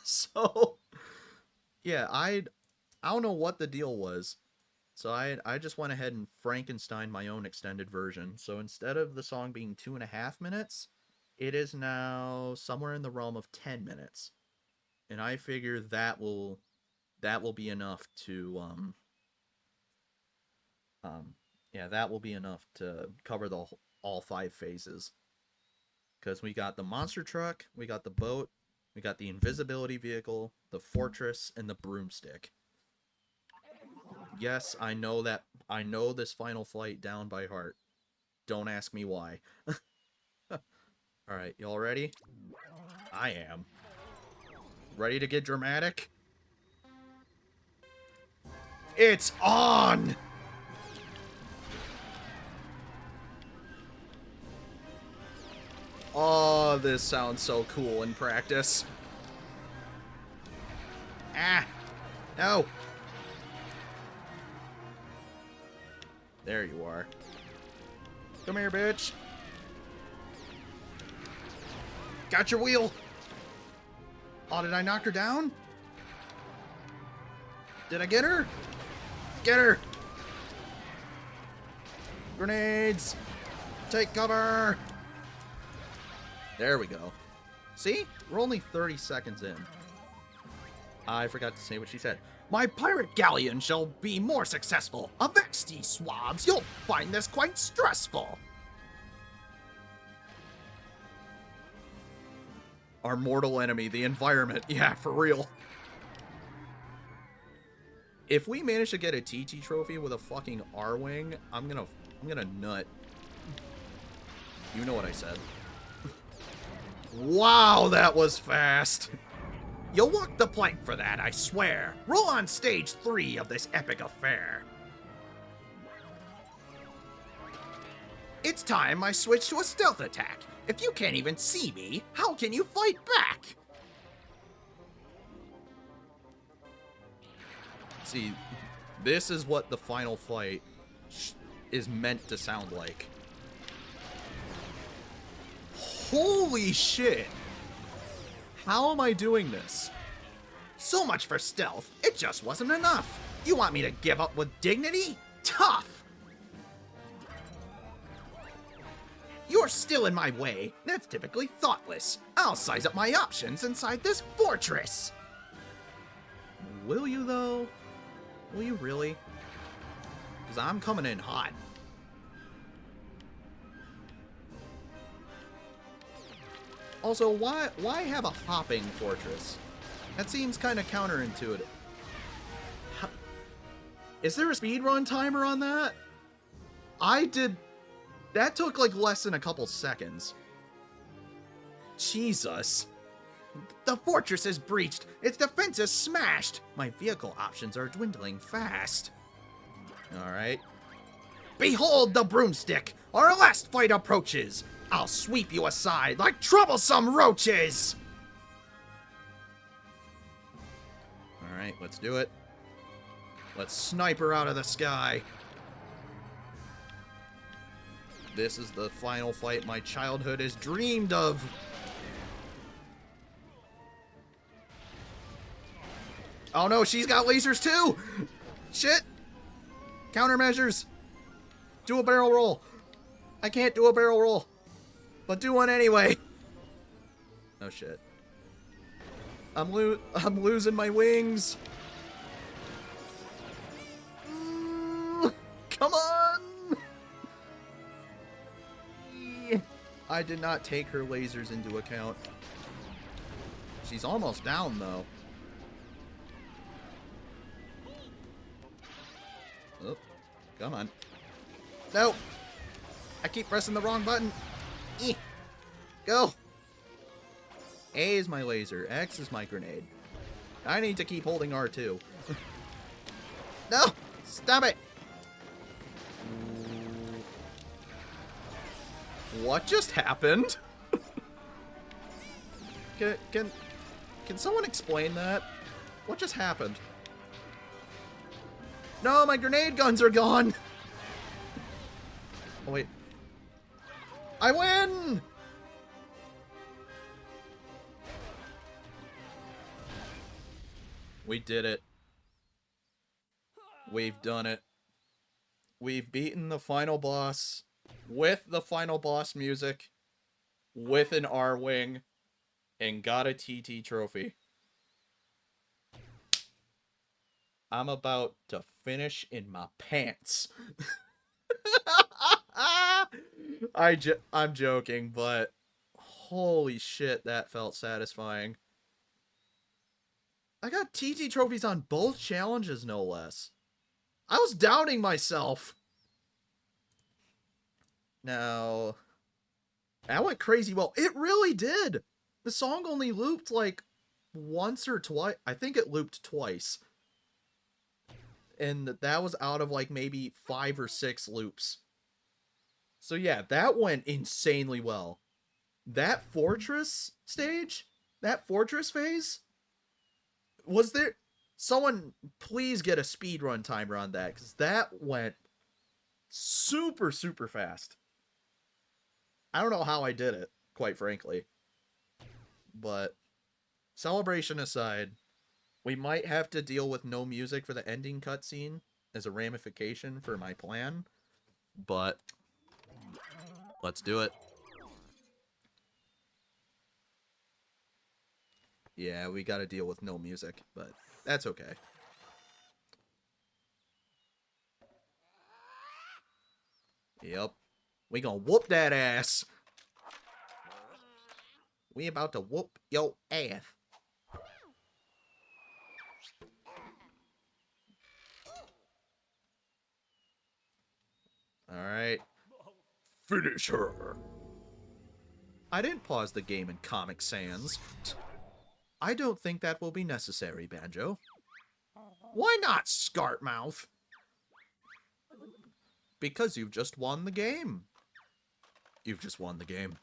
So yeah, I don't know what the deal was. So I just went ahead and Frankenstein my own extended version. So instead of the song being 2.5 minutes, it is now somewhere in the realm of 10 minutes. And I figure that will be enough to that will be enough to cover all 5 phases. Because we got the monster truck, we got the boat, we got the invisibility vehicle, the fortress, and the broomstick. Yes, I know this final flight down by heart. Don't ask me why. Alright, y'all ready? I am. Ready to get dramatic? It's on! Oh, this sounds so cool in practice. Ah! No! There you are. Come here, bitch. Got your wheel! Oh, did I knock her down? Did I get her? Get her! Grenades! Take cover! There we go. See? We're only 30 seconds in. I forgot to say what she said. My pirate galleon shall be more successful. Avast, ye swabs! You'll find this quite stressful. Our mortal enemy, the environment. Yeah, for real. If we manage to get a TT trophy with a fucking R-Wing, I'm gonna nut. You know what I said. Wow, that was fast. You'll walk the plank for that, I swear. Roll on stage 3 of this epic affair. It's time I switch to a stealth attack. If you can't even see me, how can you fight back? See, this is what the final fight is meant to sound like. Holy shit! How am I doing this? So much for stealth. It just wasn't enough. You want me to give up with dignity? Tough! You're still in my way. That's typically thoughtless. I'll size up my options inside this fortress. Will you, though? Will you really? Because I'm coming in hot. Also, why have a hopping fortress? That seems kind of counterintuitive. Is there a speedrun timer on that? That took like less than a couple seconds. Jesus. The fortress is breached. Its defense is smashed. My vehicle options are dwindling fast. Alright. Behold the broomstick! Our last fight approaches! I'll sweep you aside like troublesome roaches! Alright, let's do it. Let's snipe her out of the sky. This is the final fight my childhood has dreamed of. Oh no, she's got lasers too! Shit! Countermeasures! Do a barrel roll! I can't do a barrel roll! But do one anyway! Oh shit. I'm losing my wings! Come on! I did not take her lasers into account. She's almost down though. Oh, come on. No! I keep pressing the wrong button. Go! A is my laser. X is my grenade. I need to keep holding R2. No! Stop it! What just happened? Can someone explain that? What just happened? No, my grenade guns are gone! Oh, wait. I win! We did it. We've done it. We've beaten the final boss with the final boss music, with an R-Wing, and got a TT trophy. I'm about to finish in my pants. I'm joking, but holy shit, that felt satisfying. I got TT trophies on both challenges, no less. I was doubting myself. Now, that went crazy well. It really did. The song only looped like once or twice. I think it looped twice. And that was out of like maybe 5 or 6 loops. So yeah, that went insanely well. That fortress stage, that fortress phase, was there... Someone please get a speedrun timer on that, because that went super, super fast. I don't know how I did it, quite frankly. But celebration aside, we might have to deal with no music for the ending cutscene as a ramification for my plan. But let's do it. Yeah, we gotta deal with no music, but that's okay. Yep. We gonna whoop that ass. We about to whoop yo ass. Alright. Finish her. I didn't pause the game in Comic Sans. I don't think that will be necessary, Banjo. Why not, Scartmouth? Because you've just won the game. You've just won the game.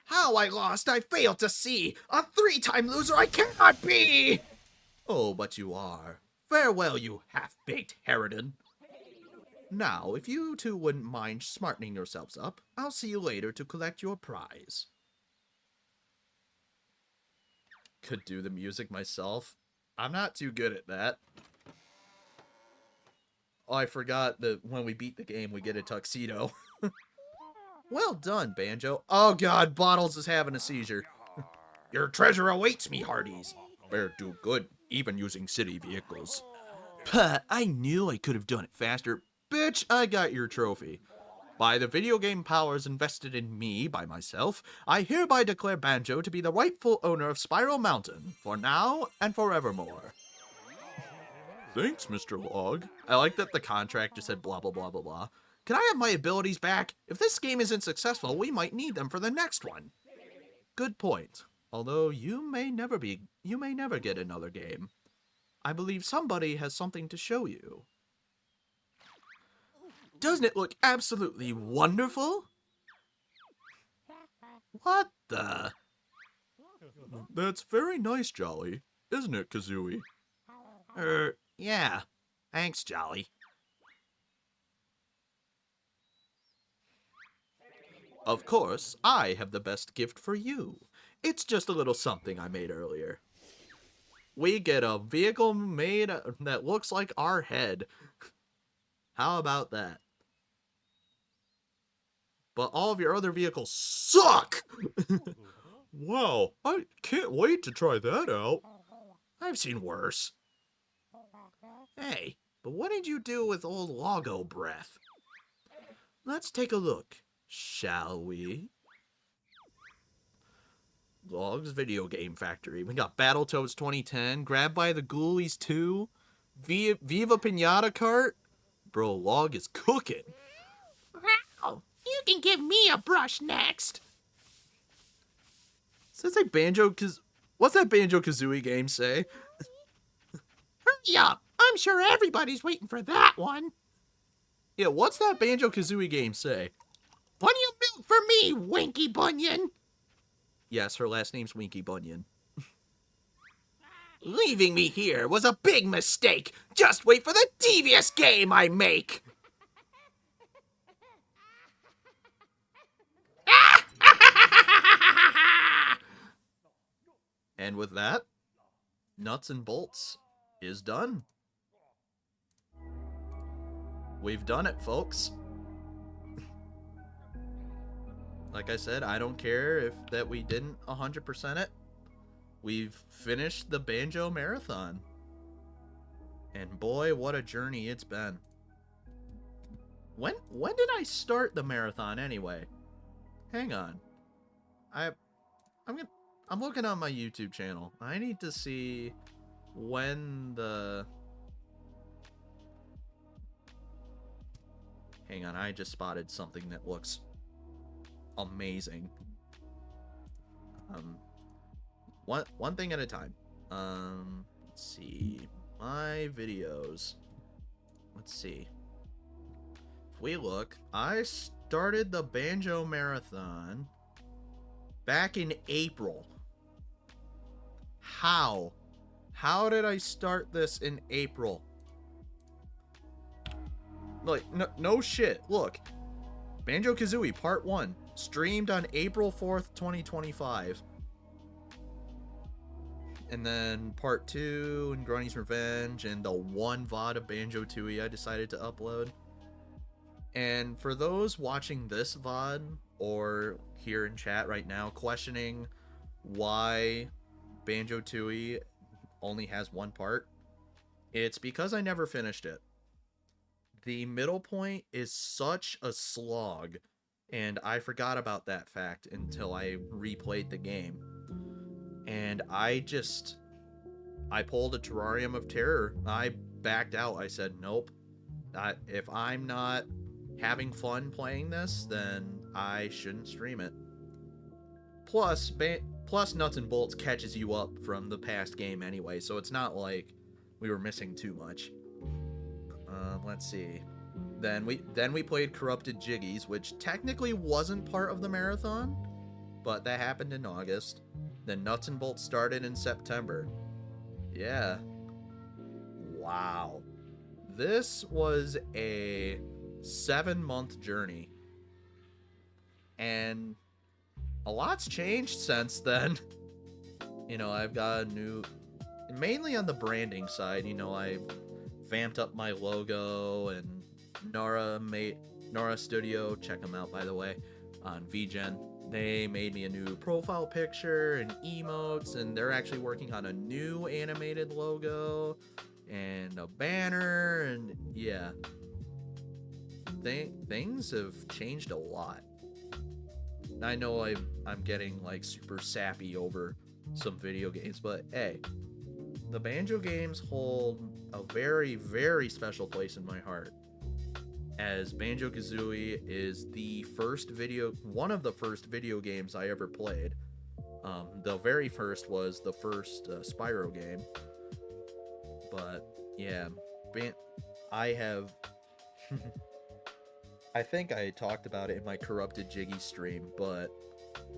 How I lost, I failed to see. A 3-time loser I cannot be! Oh, but you are. Farewell, you half-baked harridan. Now, if you two wouldn't mind smartening yourselves up, I'll see you later to collect your prize. Could do the music myself. I'm not too good at that. Oh, I forgot that when we beat the game, we get a tuxedo. Well done, Banjo. Oh god, Bottles is having a seizure. Your treasure awaits me, hearties. Better do good, even using city vehicles. Puh, I knew I could have done it faster. Bitch, I got your trophy. By the video game powers invested in me by myself, I hereby declare Banjo to be the rightful owner of Spiral Mountain, for now and forevermore. Thanks, Mr. Log. I like that the contract just said blah blah blah blah blah. Can I have my abilities back? If this game isn't successful, we might need them for the next one. Good point. Although you may never get another game. I believe somebody has something to show you. Doesn't it look absolutely wonderful? What the? That's very nice, Jolly. Isn't it, Kazooie? Yeah. Thanks, Jolly. Of course, I have the best gift for you. It's just a little something I made earlier. We get a vehicle made that looks like our head. How about that? But all of your other vehicles suck! Wow, I can't wait to try that out. I've seen worse. Hey, but what did you do with old Logo Breath? Let's take a look, shall we? Log's Video Game Factory. We got Battletoads 2010, Grabbed by the Ghoulies 2, Viva Pinata Kart. Bro, Log is cooking. Wow, you can give me a brush next. Does that say what's that Banjo-Kazooie game say? Hurry up! I'm sure everybody's waiting for that one. Yeah, what's that Banjo-Kazooie game say? Plenty of milk for me, Winky Bunyan. Yes, her last name's Winky Bunyan. Leaving me here was a big mistake. Just wait for the devious game I make. And with that, Nuts and Bolts is done. We've done it, folks. Like I said, I don't care if that we didn't 100% it. We've finished the Banjo Marathon. And boy, what a journey it's been. When did I start the marathon anyway? Hang on. I'm looking on my YouTube channel. I need to see when the... Hang on, I just spotted something that looks amazing. one thing at a time. Let's see. My videos. Let's see. If we look, I started the Banjo Marathon back in April. How? How did I start this in April? Like, no shit. Look. Banjo-Kazooie Part 1. Streamed on April 4th, 2025. And then Part 2 and Grunny's Revenge and the one VOD of Banjo-Tooie I decided to upload. And for those watching this VOD or here in chat right now questioning why Banjo-Tooie only has one part, it's because I never finished it. The middle point is such a slog, and I forgot about that fact until I replayed the game. And I pulled a Terrarium of Terror. I backed out. I said, nope. If I'm not having fun playing this, then I shouldn't stream it. Plus Nuts and Bolts catches you up from the past game anyway, so it's not like we were missing too much. Let's see. Then we played Corrupted Jiggies, which technically wasn't part of the marathon, but that happened in August. Then Nuts and Bolts started in September. Yeah. Wow. This was a 7-month journey. And a lot's changed since then. You know, I've got a new... Mainly on the branding side, you know, I've vamped up my logo, and Nora Studio, check them out by the way, on VGen. They made me a new profile picture and emotes, and they're actually working on a new animated logo and a banner, and yeah. Things have changed a lot. I know I'm getting like super sappy over some video games, but hey, the Banjo games hold a very, very special place in my heart, as Banjo-Kazooie is one of the first video games I ever played. The very first was the first Spyro game. But yeah, I have I think I talked about it in my Corrupted Jiggy stream, but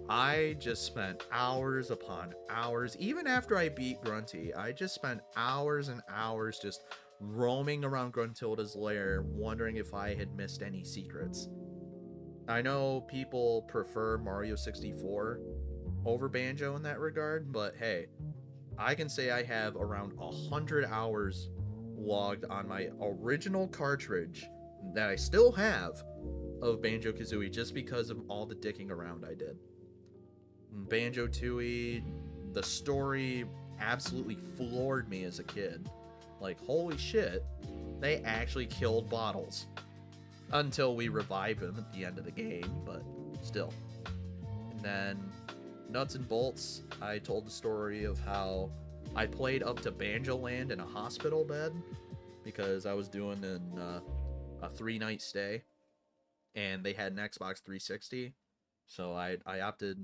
I just spent hours upon hours. Even after I beat Grunty, I just spent hours and hours just roaming around Gruntilda's lair, wondering if I had missed any secrets. I know people prefer Mario 64 over Banjo in that regard, but hey, I can say I have around 100 hours logged on my original cartridge that I still have of Banjo-Kazooie just because of all the dicking around I did. Banjo-Tooie, the story absolutely floored me as a kid. Like, holy shit, they actually killed Bottles. Until we revive him at the end of the game, but still. And then Nuts and Bolts, I told the story of how I played up to Banjo Land in a hospital bed because I was doing a 3-night stay, and they had an Xbox 360, so I opted.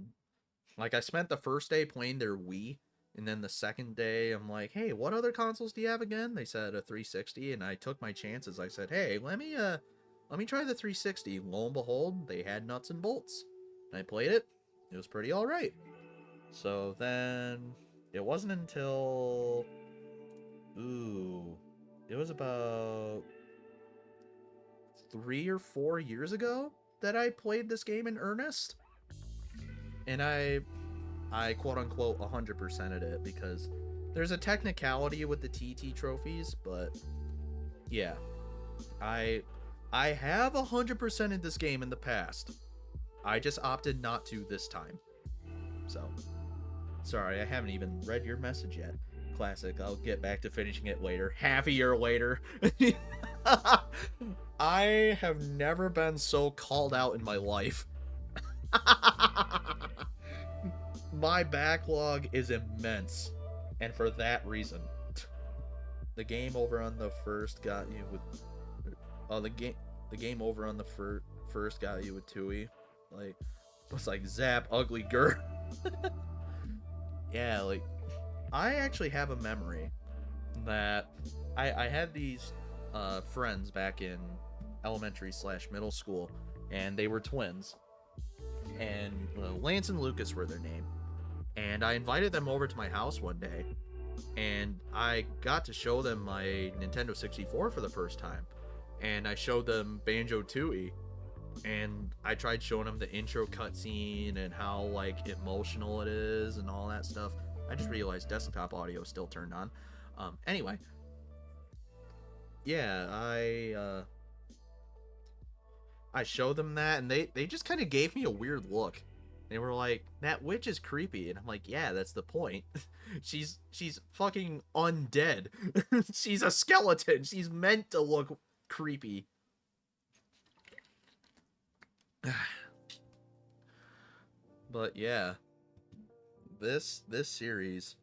Like, I spent the first day playing their Wii, and then the second day, I'm like, hey, what other consoles do you have again? They said a 360, and I took my chances. I said, hey, let me try the 360. Lo and behold, they had Nuts and Bolts. And I played it. It was pretty alright. So then, it wasn't until... it was about 3 or 4 years ago that I played this game in earnest. And I quote-unquote 100%ed it, because there's a technicality with the TT trophies, but yeah. I have 100%ed this game in the past. I just opted not to this time. So, sorry, I haven't even read your message yet. Classic, I'll get back to finishing it later. Half a year later. I have never been so called out in my life. My backlog is immense, and for that reason. The game over on the first got you with... the game over on the first got you with Tooie. Like, it was like, zap, ugly girl. Yeah, like, I actually have a memory that I had these friends back in elementary slash middle school, and they were twins, and Lance and Lucas were their name. And I invited them over to my house one day, and I got to show them my Nintendo 64 for the first time. And I showed them Banjo-Tooie, and I tried showing them the intro cutscene and how like emotional it is and all that stuff. I just realized desktop audio is still turned on. Anyway, yeah, I showed them that, and they just kind of gave me a weird look. They were like, "That witch is creepy," and I'm like, "Yeah, that's the point. she's fucking undead. She's a skeleton. She's meant to look creepy." But yeah, this series.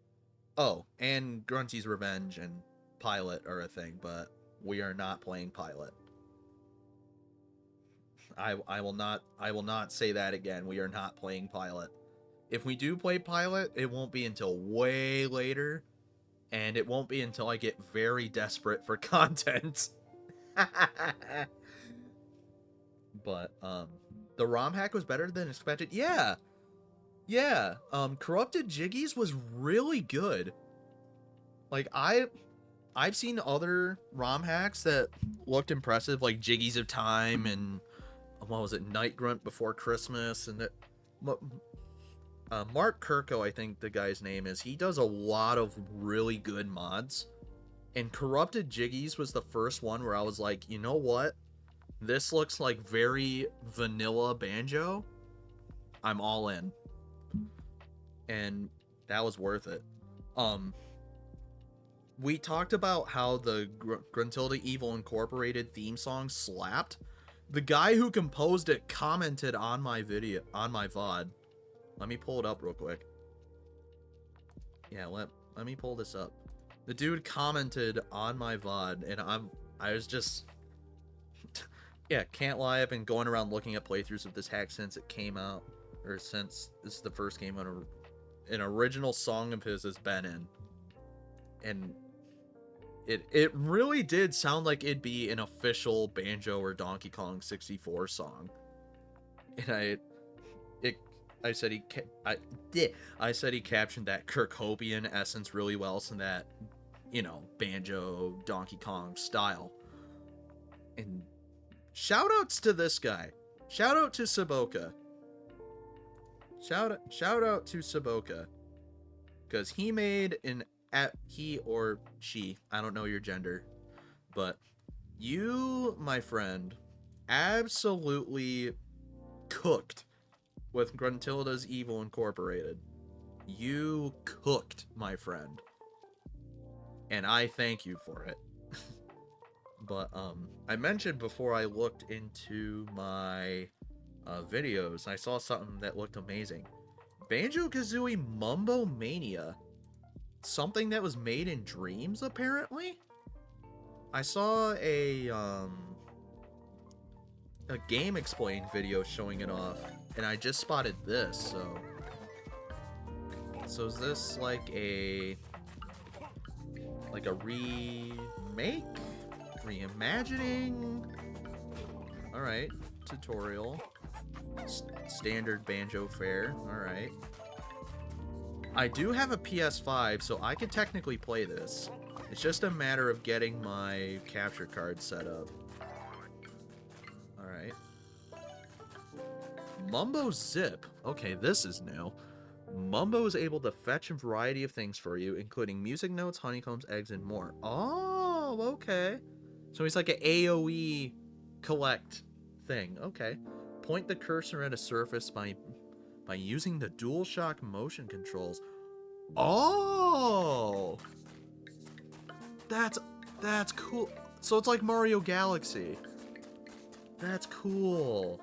Oh, and Grunty's Revenge and Pilot are a thing, but we are not playing Pilot. I will not say that again. We are not playing Pilot. If we do play Pilot, it won't be until way later, and it won't be until I get very desperate for content. But the ROM hack was better than expected. Yeah. Yeah. Corrupted Jiggies was really good. Like I've seen other ROM hacks that looked impressive, like Jiggies of Time and what was it, Night Grunt Before Christmas, and that Mark Kirko, I think the guy's name is. He does a lot of really good mods, and Corrupted Jiggies was the first one where I was like, you know what? This looks like very vanilla Banjo. I'm all in, and that was worth it. We talked about how the Gruntilda Evil Incorporated theme song slapped. The guy who composed it commented on my video, on my VOD. Let me pull it up real quick. Yeah, let me pull this up. The dude commented on my VOD, and I was just... yeah, can't lie, I've been going around looking at playthroughs of this hack since it came out. Or since this is the first game on an original song of his has been in. And it really did sound like it'd be an official Banjo or Donkey Kong 64 song. And I said he captioned that Kirkhopian essence really well, so that, you know, Banjo Donkey Kong style. And shout outs to this guy. Shout out to Saboka. Shout out to Saboka, because he made he or she, I don't know your gender, but you, my friend, absolutely cooked with Gruntilda's Evil Incorporated. You cooked, my friend, and I thank you for it. But I mentioned before I looked into my videos, I saw something that looked amazing. Banjo-Kazooie Mumbo Mania. Something that was made in dreams, apparently? I saw a Game Explained video showing it off, and I just spotted this, so is this like a remake? Reimagining? Alright, tutorial. Standard Banjo fare, alright. I do have a PS5, so I could technically play this. It's just a matter of getting my capture card set up. Alright. Mumbo Zip. Okay, this is new. Mumbo is able to fetch a variety of things for you, including music notes, honeycombs, eggs, and more. Oh, okay. So he's like an AoE collect thing. Okay. Point the cursor at a surface by using the DualShock motion controls. Oh! That's cool. So it's like Mario Galaxy. That's cool.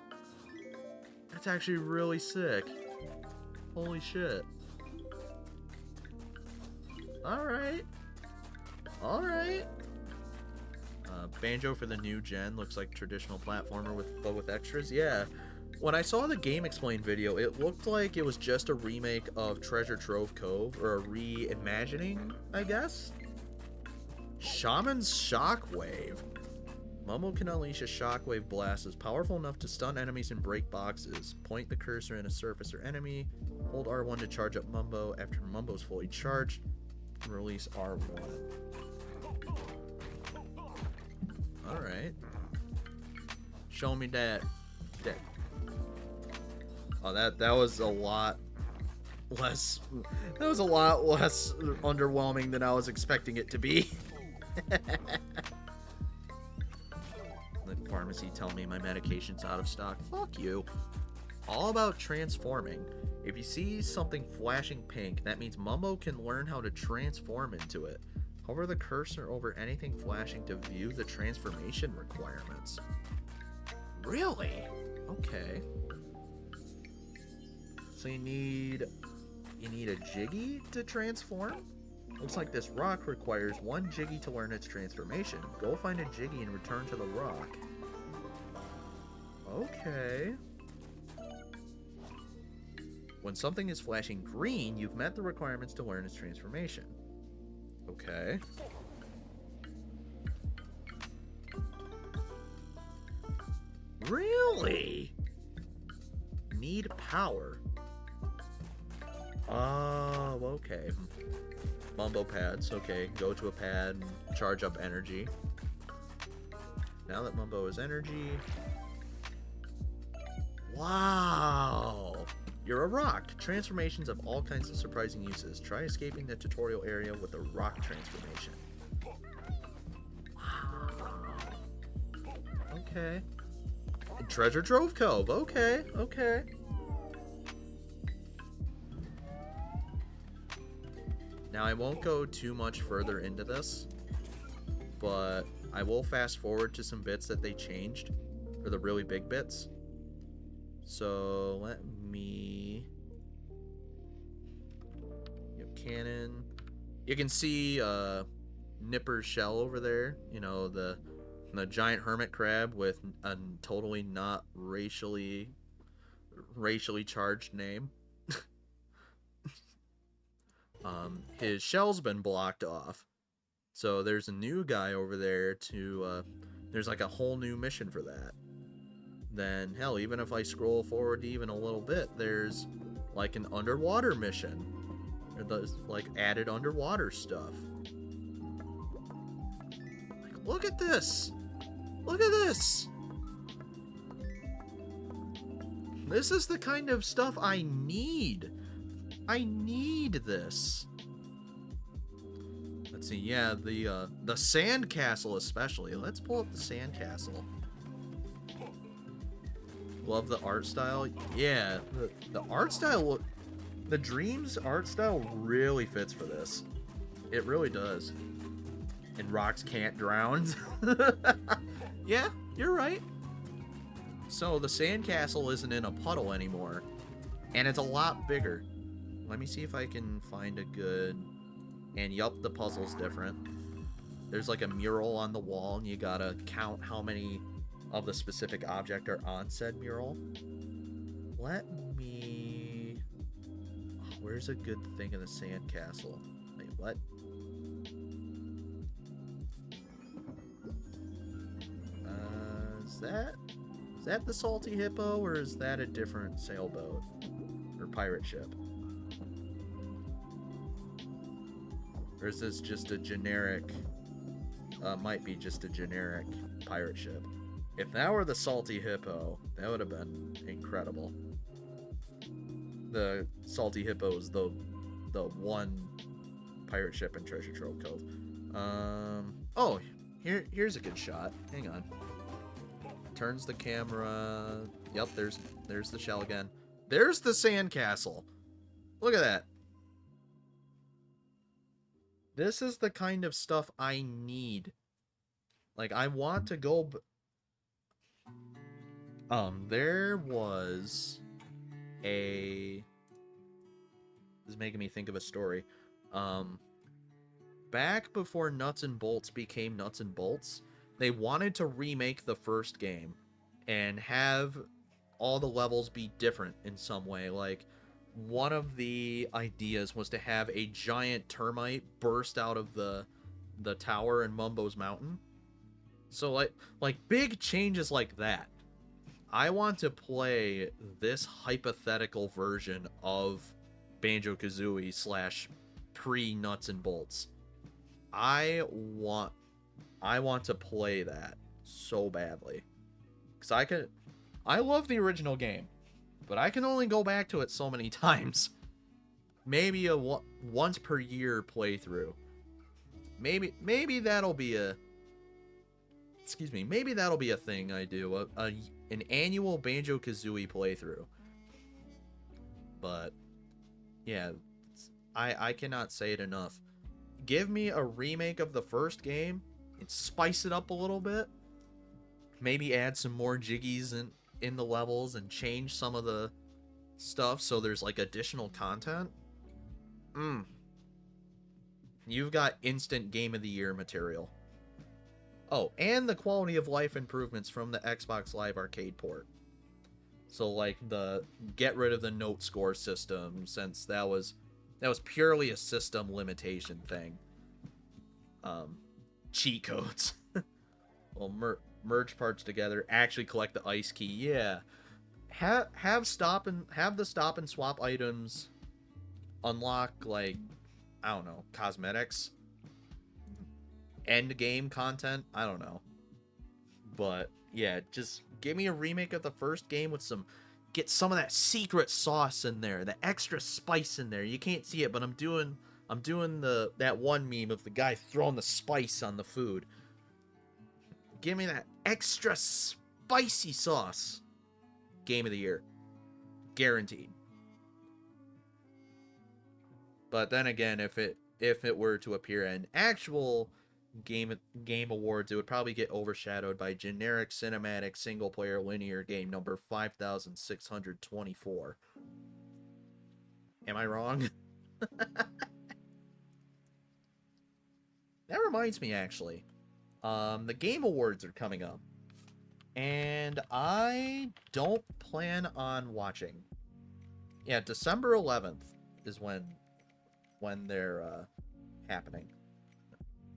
That's actually really sick. Holy shit. Alright. Alright. Banjo for the new gen looks like traditional platformer with extras. Yeah. when I saw the Game Explain video, it looked like it was just a remake of Treasure Trove Cove, or a reimagining, I guess? Shaman's Shockwave. Mumbo can unleash a shockwave blast that's powerful enough to stun enemies and break boxes. Point the cursor in a surface or enemy. Hold R1 to charge up Mumbo. After Mumbo's fully charged, release R1. Alright. Show me that. Oh, that was a lot less. That was a lot less underwhelming than I was expecting it to be. The pharmacy telling me my medication's out of stock. Fuck you. All about transforming. If you see something flashing pink, that means Mumbo can learn how to transform into it. Hover the cursor over anything flashing to view the transformation requirements. Really? Okay. So you need a Jiggy to transform? Looks like this rock requires one Jiggy to learn its transformation. Go find a Jiggy and return to the rock. Okay. When something is flashing green, you've met the requirements to learn its transformation. Okay. Really? Need power. Oh, okay. Mumbo pads. Okay, go to a pad and charge up energy. Now that Mumbo is energy... Wow! You're a rock. Transformations have all kinds of surprising uses. Try escaping the tutorial area with a rock transformation. Wow. Okay. Treasure Trove Cove. Okay, okay. Now, I won't go too much further into this, but I will fast forward to some bits that they changed, or the really big bits. So, let me... Cannon. You can see Nipper's shell over there. You know, the giant hermit crab with a totally not racially charged name. His shell's been blocked off. So there's a new guy over there to, there's like a whole new mission for that. Then, hell, even if I scroll forward even a little bit, there's like an underwater mission. There's like added underwater stuff. Like, look at this! Look at this! This is the kind of stuff I need. I need this. Let's see, yeah, the sand castle especially. Let's pull up the sand castle. Love the art style. Yeah, the art style, the Dreams art style really fits for this. It really does. And rocks can't drown. Yeah, you're right. So the sandcastle isn't in a puddle anymore. And it's a lot bigger. Let me see if I can find a good... And yup, the puzzle's different. There's like a mural on the wall, and you gotta count how many of the specific object are on said mural. Let me... Oh, where's a good thing in the sandcastle? Wait, what? Is that the Salty Hippo, or is that a different sailboat? Or pirate ship? Or is this just a generic... might be just a generic pirate ship. If that were the Salty Hippo, that would have been incredible. The Salty Hippo is the one pirate ship in Treasure Trove Cove. Oh, here's a good shot. Hang on. Turns the camera. Yep, there's the shell again. There's the sandcastle. Look at that. This is the kind of stuff I need. Like, I want to go... there was a... This is making me think of a story. Back before Nuts and Bolts became Nuts and Bolts, they wanted to remake the first game and have all the levels be different in some way. Like, one of the ideas was to have a giant termite burst out of the tower in Mumbo's Mountain. So like big changes like that. I want to play this hypothetical version of Banjo-Kazooie slash pre Nuts and Bolts. I want I want to play that so badly. Cause I love the original game, but I can only go back to it so many times. Maybe a once per year playthrough. Maybe that'll be a maybe that'll be a thing I do, an annual Banjo-Kazooie playthrough. But yeah, I cannot say it enough. Give me a remake of the first game and spice it up a little bit. Maybe add some more jiggies in the levels and change some of the stuff so there's like additional content. You've got instant Game of the Year material. Oh, and the quality of life improvements from the Xbox Live Arcade port. So like the get rid of the note score system, since that was purely a system limitation thing. Cheat codes. Well, merge parts together, actually collect the ice key. Yeah. Have the stop and swap items unlock, like, I don't know, cosmetics, end game content, I don't know. But yeah, just give me a remake of the first game with get some of that secret sauce in there, the extra spice in there. You can't see it, but I'm doing that one meme of the guy throwing the spice on the food. Give me that extra spicy sauce. Game of the Year. Guaranteed. But then again, if it were to appear in actual game awards, it would probably get overshadowed by generic cinematic single player linear game number 5624. Am I wrong? That reminds me, actually. The Game Awards are coming up. And I don't plan on watching. Yeah, December 11th is when they're happening.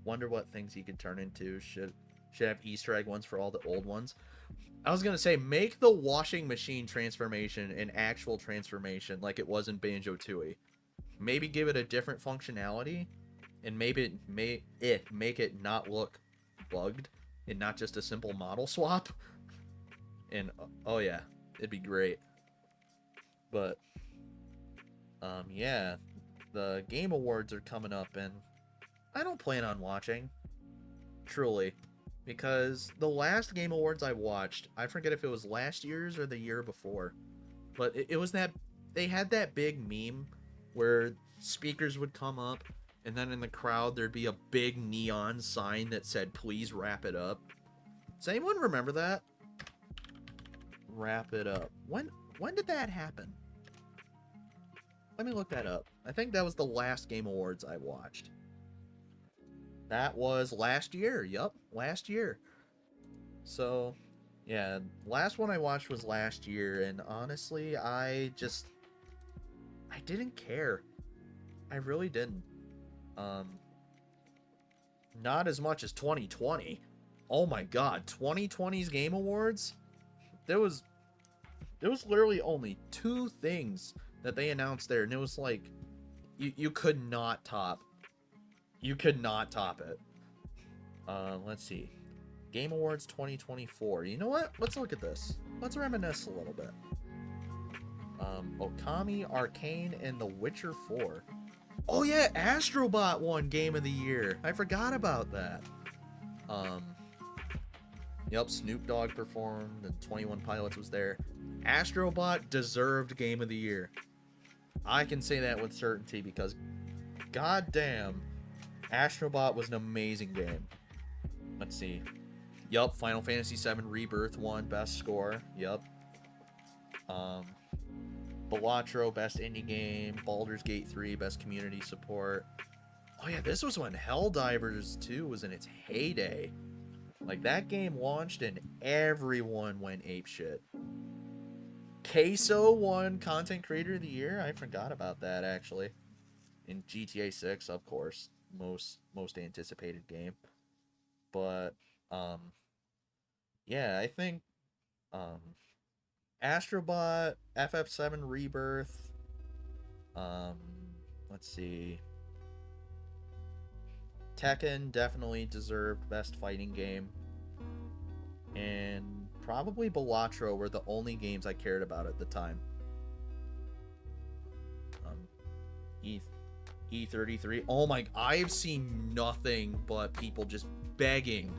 Wonder what things you could turn into. Should have Easter egg ones for all the old ones. I was gonna say, make the washing machine transformation an actual transformation like it was in Banjo-Tooie. Maybe give it a different functionality, and make it not look bugged and not just a simple model swap. And oh yeah, it'd be great. But yeah, the Game Awards are coming up, and I don't plan on watching, truly, because the last Game Awards I watched, I forget if it was last year's or the year before, but it was that they had that big meme where speakers would come up, and then in the crowd there'd be a big neon sign that said, "Please wrap it up." Does anyone remember that? Wrap it up. When did that happen? Let me look that up. I think that was the last Game Awards I watched. That was last year. Yup, last year. So, yeah, last one I watched was last year, and honestly, I didn't care. I really didn't. Not as much as 2020. Oh my god, 2020's Game Awards? There was literally only 2 things that they announced there, and it was like, you could not top. You could not top it. Let's see. Game Awards 2024. You know what? Let's look at this. Let's reminisce a little bit. Okami, Arcane, and The Witcher 4. Oh yeah, Astrobot won Game of the Year. I forgot about that. Yep, Snoop Dogg performed, and 21 Pilots was there. Astrobot deserved Game of the Year. I can say that with certainty because, goddamn, Astrobot was an amazing game. Let's see. Yup, Final Fantasy VII Rebirth won Best Score. Yup. Balatro, Best Indie Game. Baldur's Gate 3, Best Community Support. Oh yeah, this was when Helldivers 2 was in its heyday. Like, that game launched and everyone went apeshit. Queso won Content Creator of the Year. I forgot about that actually. In GTA 6, of course, most anticipated game. But um, yeah, I think um, Astrobot, FF7 Rebirth. Um, let's see. Tekken definitely deserved best fighting game, and probably Balatro were the only games I cared about at the time. Um, E E33. Oh my! I've seen nothing but people just begging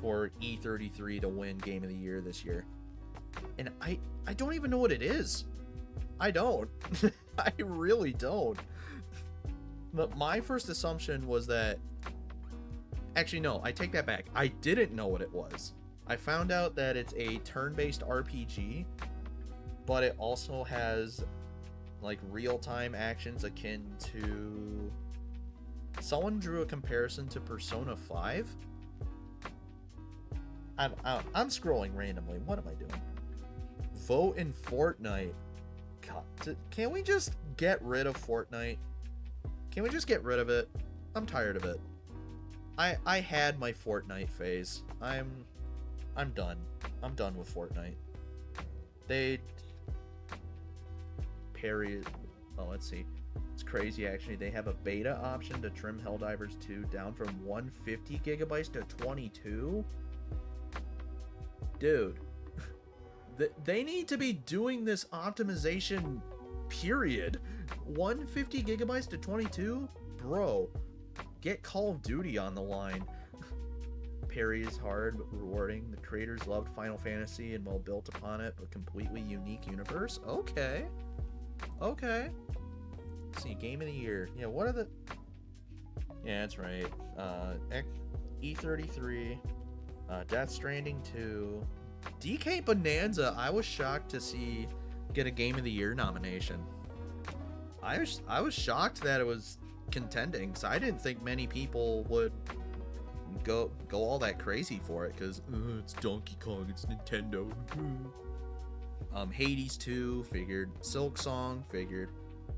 for E33 to win Game of the Year this year, and I don't even know what it is. I don't. I really don't. But my first assumption was that. Actually, no, I take that back. I didn't know what it was. I found out that it's a turn-based RPG, but it also has like real-time actions akin to. Someone drew a comparison to Persona 5. I'm scrolling randomly. What am I doing? Vote in Fortnite. God, can we just get rid of Fortnite? Can we just get rid of it? I'm tired of it. I had my Fortnite phase. I'm done. I'm done with Fortnite. They parry. Oh, let's see. It's crazy actually. They have a beta option to trim Helldivers 2 down from 150 gigabytes to 22. Dude, they need to be doing this optimization. Period. 150 gigabytes to 22, bro. Get Call of Duty on the line. Parry is hard but rewarding. The creators loved Final Fantasy and well built upon it, but completely unique universe. Okay. Okay. Let's see, Game of the Year. Yeah, what are the... Yeah, that's right. E33, Death Stranding 2, DK Bonanza. I was shocked to see get a Game of the Year nomination. I was shocked that it was contending, so I didn't think many people would go all that crazy for it because it's Donkey Kong, it's Nintendo. Hades 2 figured, Silk Song figured,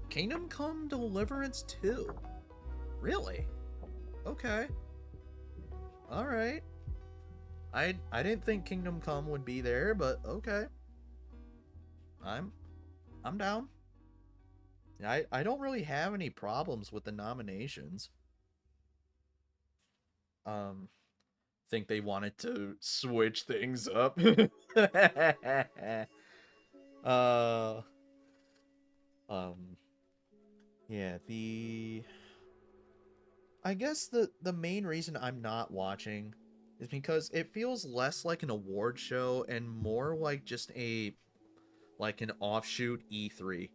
Kingdom Come Deliverance 2. Really? Okay. All right. I didn't think Kingdom Come would be there, but okay. I'm down. I don't really have any problems with the nominations. Think they wanted to switch things up. uh yeah, I guess the main reason I'm not watching is because it feels less like an award show and more like just an offshoot E3.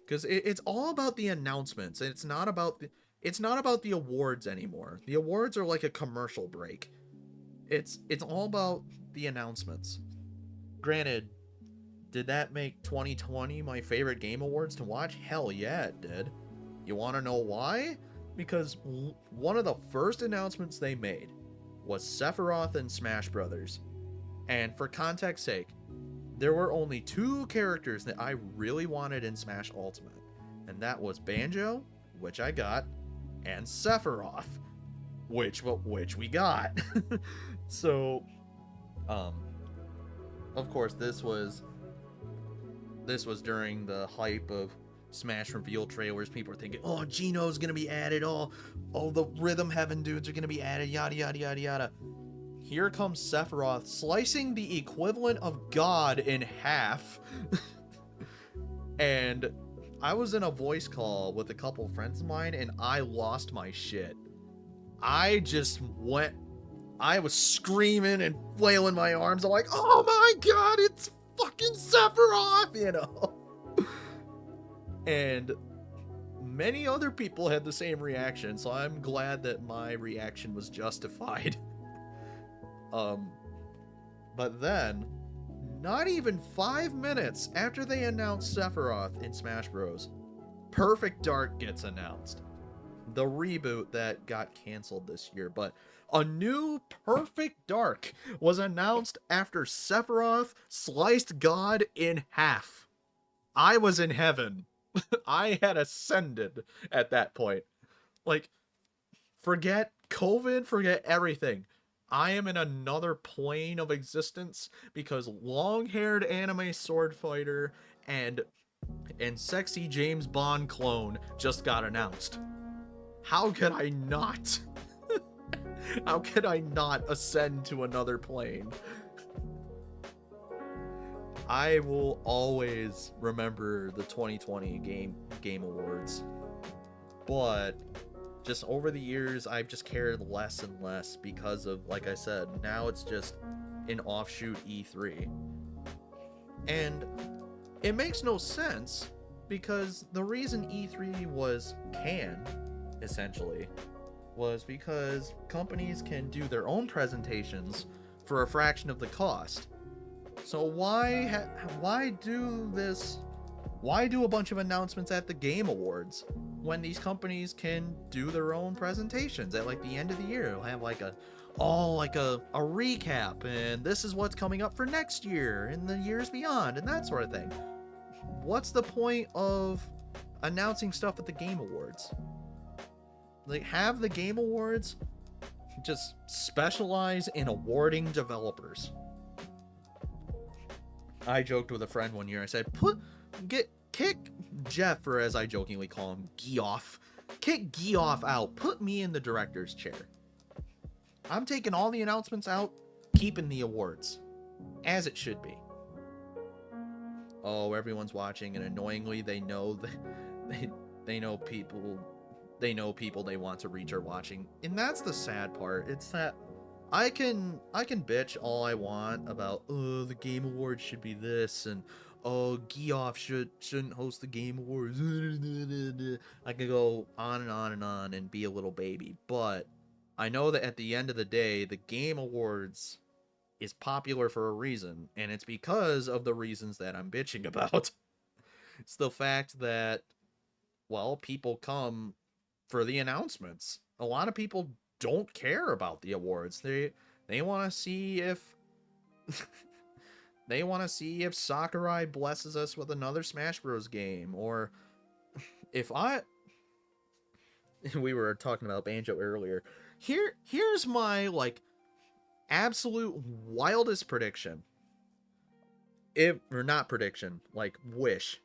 Because it's all about the announcements. It's not about the awards anymore. The awards are like a commercial break. It's all about the announcements. Granted, did that make 2020 my favorite game awards to watch? Hell yeah, it did. You want to know why? Because one of the first announcements they made was Sephiroth and Smash Brothers. And for context's sake, there were only two characters that I really wanted in Smash Ultimate, and that was Banjo, which I got, and Sephiroth, which we got. So, of course, this was during the hype of Smash reveal trailers. People were thinking, oh, Geno's gonna be added, all the Rhythm Heaven dudes are gonna be added, yada yada yada yada. Here comes Sephiroth slicing the equivalent of God in half. And I was in a voice call with a couple friends of mine and I lost my shit. I was screaming and flailing my arms. I'm like, oh my god, it's fucking Sephiroth, you know? And many other people had the same reaction, so I'm glad that my reaction was justified. But then, not even 5 minutes after they announced Sephiroth in Smash Bros., Perfect Dark gets announced. The reboot that got canceled this year, but a new Perfect Dark was announced after Sephiroth sliced God in half. I was in heaven. I had ascended at that point. Like, forget COVID, forget everything. I am in another plane of existence because long-haired anime sword fighter and sexy James Bond clone just got announced. How could I not? How could I not ascend to another plane? I will always remember the 2020 Game Awards. But just over the years, I've just cared less and less because of, like I said, now it's just an offshoot E3. And it makes no sense because the reason E3 was canned, essentially, was because companies can do their own presentations for a fraction of the cost. So why do this? Why do a bunch of announcements at the Game Awards when these companies can do their own presentations at like the end of the year? They'll have like a recap, and this is what's coming up for next year and the years beyond and that sort of thing. What's the point of announcing stuff at the Game Awards? Like, have the Game Awards just specialize in awarding developers. I joked with a friend one year. I said, kick Jeff, or as I jokingly call him, Geoff. Kick Geoff out. Put me in the director's chair. I'm taking all the announcements out, keeping the awards. As it should be. Oh, everyone's watching, and annoyingly, they know they know people they want to reach are watching. And that's the sad part. It's that I can bitch all I want about, oh, the Game Awards should be this, and oh, Geoff shouldn't host the Game Awards. I could go on and on and on and be a little baby, but I know that at the end of the day, the Game Awards is popular for a reason, and it's because of the reasons that I'm bitching about. It's the fact that, well, people come for the announcements. A lot of people don't care about the awards. They want to see if they want to see if Sakurai blesses us with another Smash Bros game, or if we were talking about Banjo earlier. Here's my like absolute wildest prediction. Or not prediction, like wish.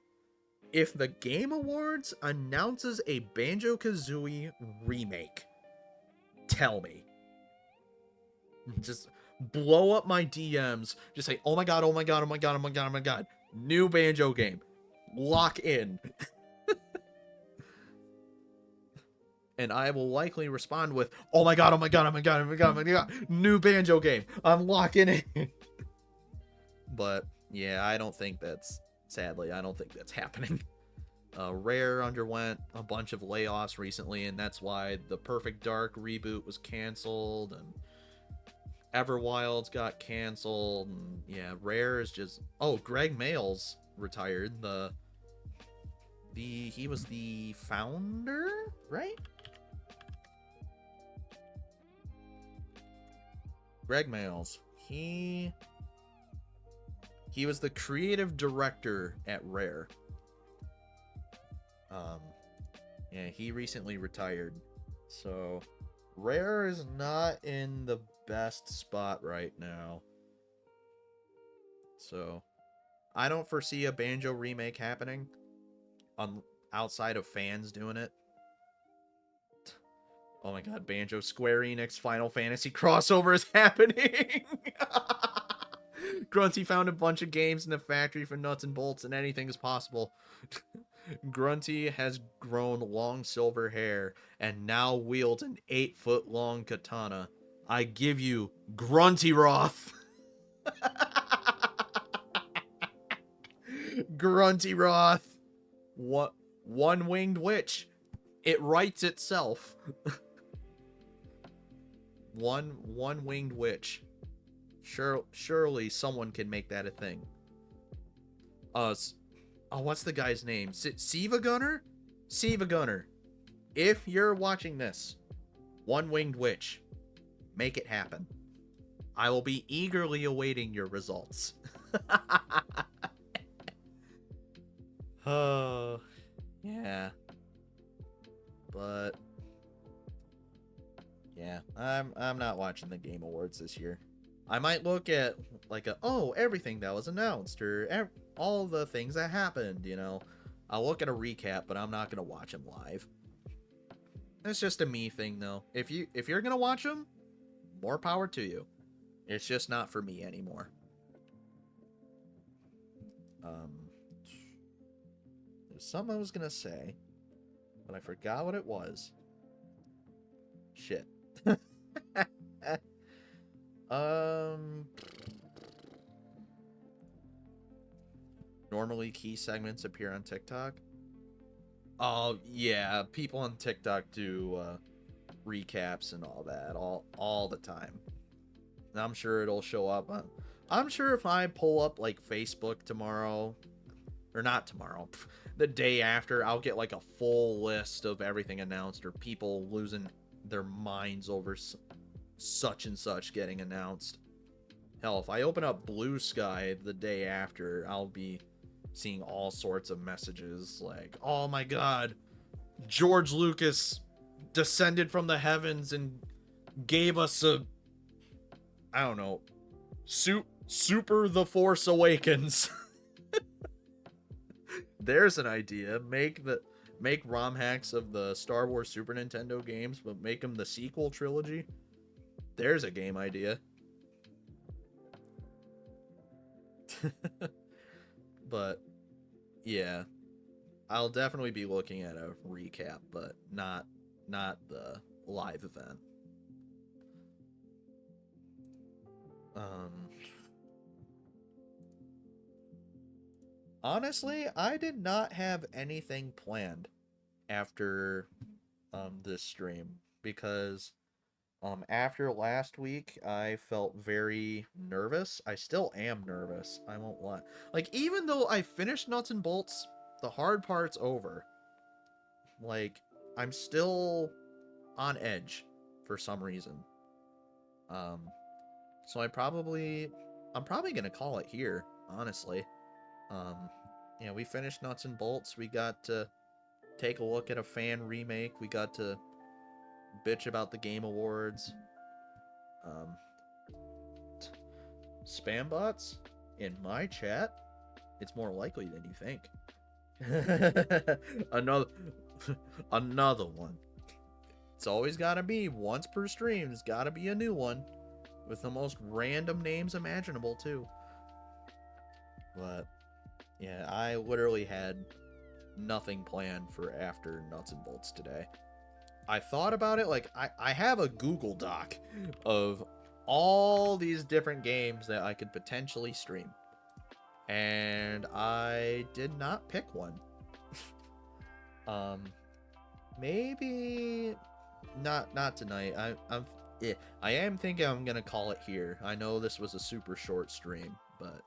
If the Game Awards announces a Banjo-Kazooie remake, tell me. Just blow up my DMs. Just say, oh my god, oh my god, oh my god, oh my god, oh my god. New Banjo game. Lock in. And I will likely respond with, oh my god, oh my god, oh my god, oh my god, oh my god. New Banjo game. I'm locking in. But yeah, I don't think that's happening. Rare underwent a bunch of layoffs recently, and that's why the Perfect Dark reboot was canceled, and Everwild's got canceled, and yeah, Rare is just... Oh, Greg Mayles retired. He was the founder, right? Greg Mayles. He was the creative director at Rare. Yeah, he recently retired. So, Rare is not in the best spot right now. So, I don't foresee a Banjo remake happening outside of fans doing it. Oh my god, Banjo Square Enix Final Fantasy crossover is happening! Grunty found a bunch of games in the factory for nuts and bolts, and anything is possible. Grunty has grown long silver hair and now wields an 8-foot-long katana. I give you Grunty-Roth. Grunty-Roth. What? One-winged witch. It writes itself. One-winged witch. Surely someone can make that a thing. What's the guy's name? Siva Gunner? Siva Gunner. If you're watching this, One-Winged Witch, make it happen. I will be eagerly awaiting your results. Oh, yeah. But yeah, I'm not watching the Game Awards this year. I might look at like everything that was announced or all the things that happened, you know. I'll look at a recap, but I'm not going to watch them live. It's just a me thing though. If you're going to watch them, more power to you. It's just not for me anymore. There's something I was going to say, but I forgot what it was. Shit. Normally key segments appear on TikTok. Oh yeah, people on TikTok do recaps and all that all the time. And I'm sure it'll show up. I'm sure if I pull up like Facebook tomorrow, or not tomorrow, the day after, I'll get like a full list of everything announced or people losing their minds over such and such getting announced. Hell, if I open up Blue Sky the day after, I'll be seeing all sorts of messages like, oh my god, George Lucas descended from the heavens and gave us a, I don't know, Super The Force Awakens. There's an idea. Make ROM hacks of the Star Wars Super Nintendo games, but make them the sequel trilogy. There's a game idea. But yeah, I'll definitely be looking at a recap, but not the live event. Honestly, I did not have anything planned after this stream because after last week I felt very nervous. I still am nervous, I won't lie. Like, even though I finished Nuts and Bolts, the hard part's over. Like, I'm still on edge for some reason. So I'm probably gonna call it here, honestly. Yeah, we finished Nuts and Bolts. We got to take a look at a fan remake. We got to bitch about the Game Awards. Spam bots in my chat. It's more likely than you think. another one. It's always gotta be once per stream. There's gotta be a new one with the most random names imaginable too. But yeah, I literally had nothing planned for after Nuts and Bolts today. I thought about it, like, I have a Google Doc of all these different games that I could potentially stream. And I did not pick one. Maybe not tonight. I am thinking I'm gonna call it here. I know this was a super short stream, but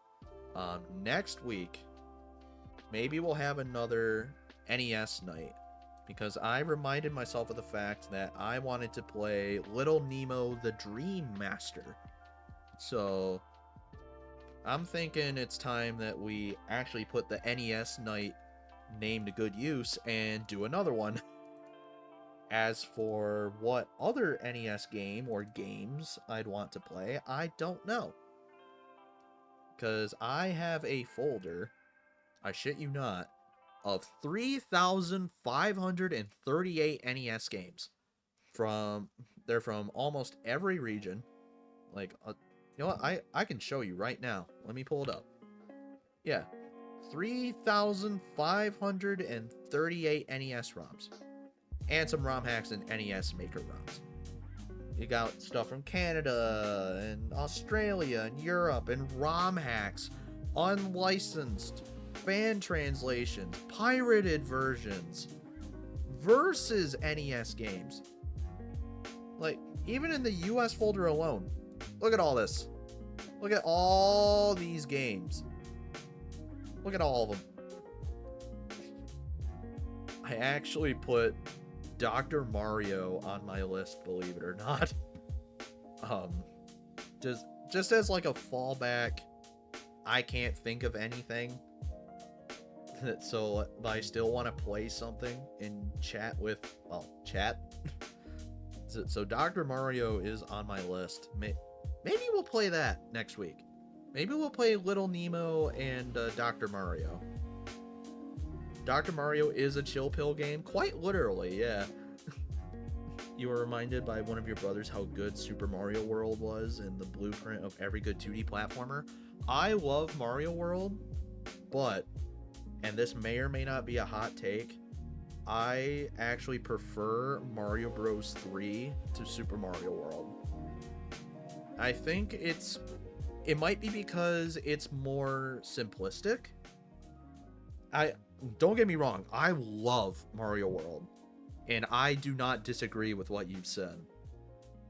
next week maybe we'll have another NES night, because I reminded myself of the fact that I wanted to play Little Nemo the Dream Master. So I'm thinking it's time that we actually put the NES night name to good use and do another one. As for what other NES game or games I'd want to play, I don't know. Because I have a folder, I shit you not, of 3,538 NES games. They're from almost every region. Like, you know what? I can show you right now. Let me pull it up. Yeah, 3,538 NES ROMs. And some ROM hacks and NES Maker ROMs. You got stuff from Canada and Australia and Europe and ROM hacks, unlicensed, fan translations, pirated versions, versus NES games. Like, even in the US folder alone, look at all this. Look at all these games. Look at all of them. I actually put Dr. Mario on my list, believe it or not. Just as like a fallback, I can't think of anything. So I still want to play something and chat with, well, chat. So Dr. Mario is on my list. Maybe we'll play that next week. Maybe we'll play Little Nemo and Dr. Mario. Dr. Mario is a chill pill game, quite literally, yeah. You were reminded by one of your brothers how good Super Mario World was and the blueprint of every good 2D platformer. I love Mario World, but, and this may or may not be a hot take, I actually prefer Mario Bros. 3 to Super Mario World. I think it might be because it's more simplistic. Don't get me wrong, I love Mario World, and I do not disagree with what you've said.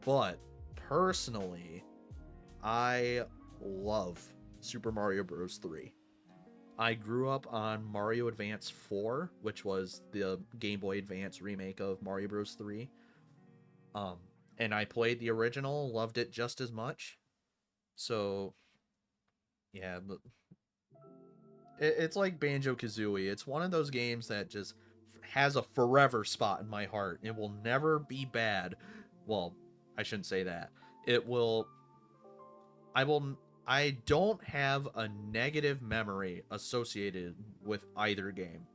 But personally, I love Super Mario Bros. 3. I grew up on Mario Advance 4, which was the Game Boy Advance remake of Mario Bros. 3. And I played the original, loved it just as much. So, yeah, but it's like Banjo-Kazooie. It's one of those games that just has a forever spot in my heart. It will never be bad. Well, I shouldn't say that. I don't have a negative memory associated with either game.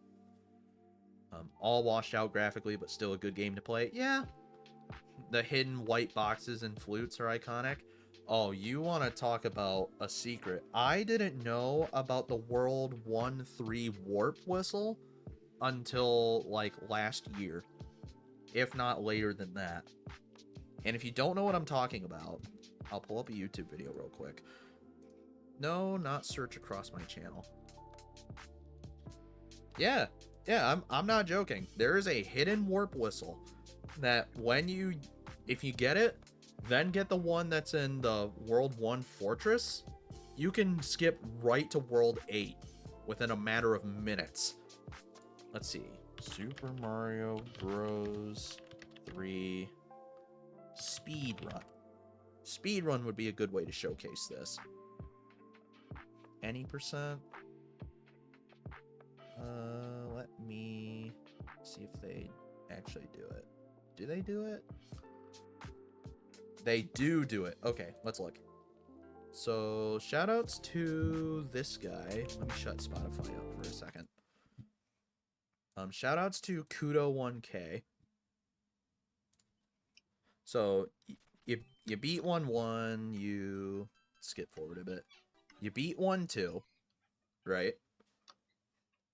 All washed out graphically, but still a good game to play. Yeah, the hidden white boxes and flutes are iconic. Oh, you want to talk about a secret? I didn't know about the World 1-3 warp whistle until like last year, if not later than that. And if you don't know what I'm talking about, I'll pull up a YouTube video real quick. No, not search across my channel. Yeah, I'm not joking. There is a hidden warp whistle that if you get it, then get the one that's in the World 1 Fortress, you can skip right to World 8 within a matter of minutes. Let's see. Super Mario Bros. 3 speedrun. Speedrun would be a good way to showcase this. Any percent? Let me see if they actually do it. Do they do it? They do it. Okay, let's look. So, shoutouts to this guy. Let me shut Spotify up for a second. Shoutouts to Kudo1K. So, you beat 1-1, you skip forward a bit. You beat 1-2, right?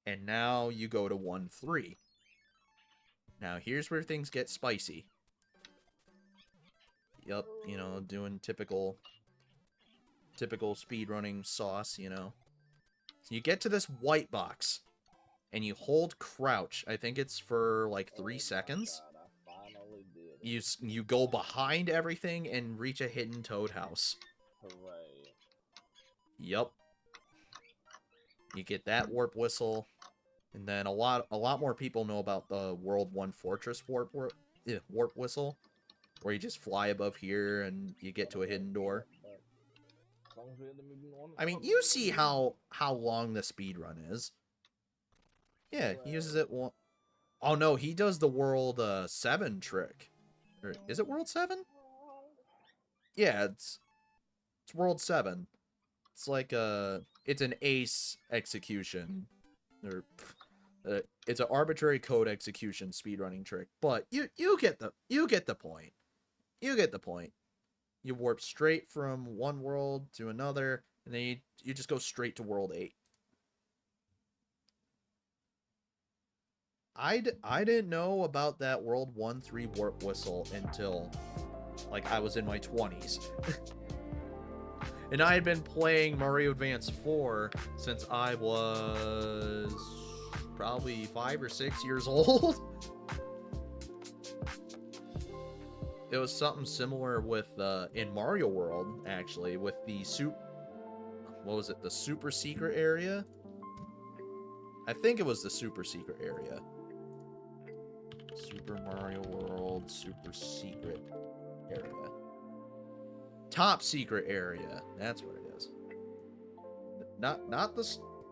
And now you go to 1-3. Now, here's where things get spicy. Yup, you know, doing typical speedrunning sauce, you know. So you get to this white box, and you hold crouch. I think it's for like 3 seconds. You go behind everything and reach a hidden toad house. Hooray. Yup. You get that warp whistle, and then a lot more people know about the World 1 Fortress warp whistle, where you just fly above here and you get to a hidden door. I mean, you see how long the speed run is. Yeah, he uses it one. Oh no, he does the World 7 trick. Or is it World 7? Yeah, it's World 7. It's like it's an ace execution, or it's an arbitrary code execution speedrunning trick. But you get the point. You get the point. You warp straight from one world to another, and then you just go straight to World 8. I didn't know about that World 1-3 warp whistle until like I was in my 20s. And I had been playing Mario Advance 4 since I was probably 5 or 6 years old. It was something similar with in Mario World, actually, with the the super secret area? I think it was the super secret area. Super Mario World super secret area. Top secret area. That's what it is. Not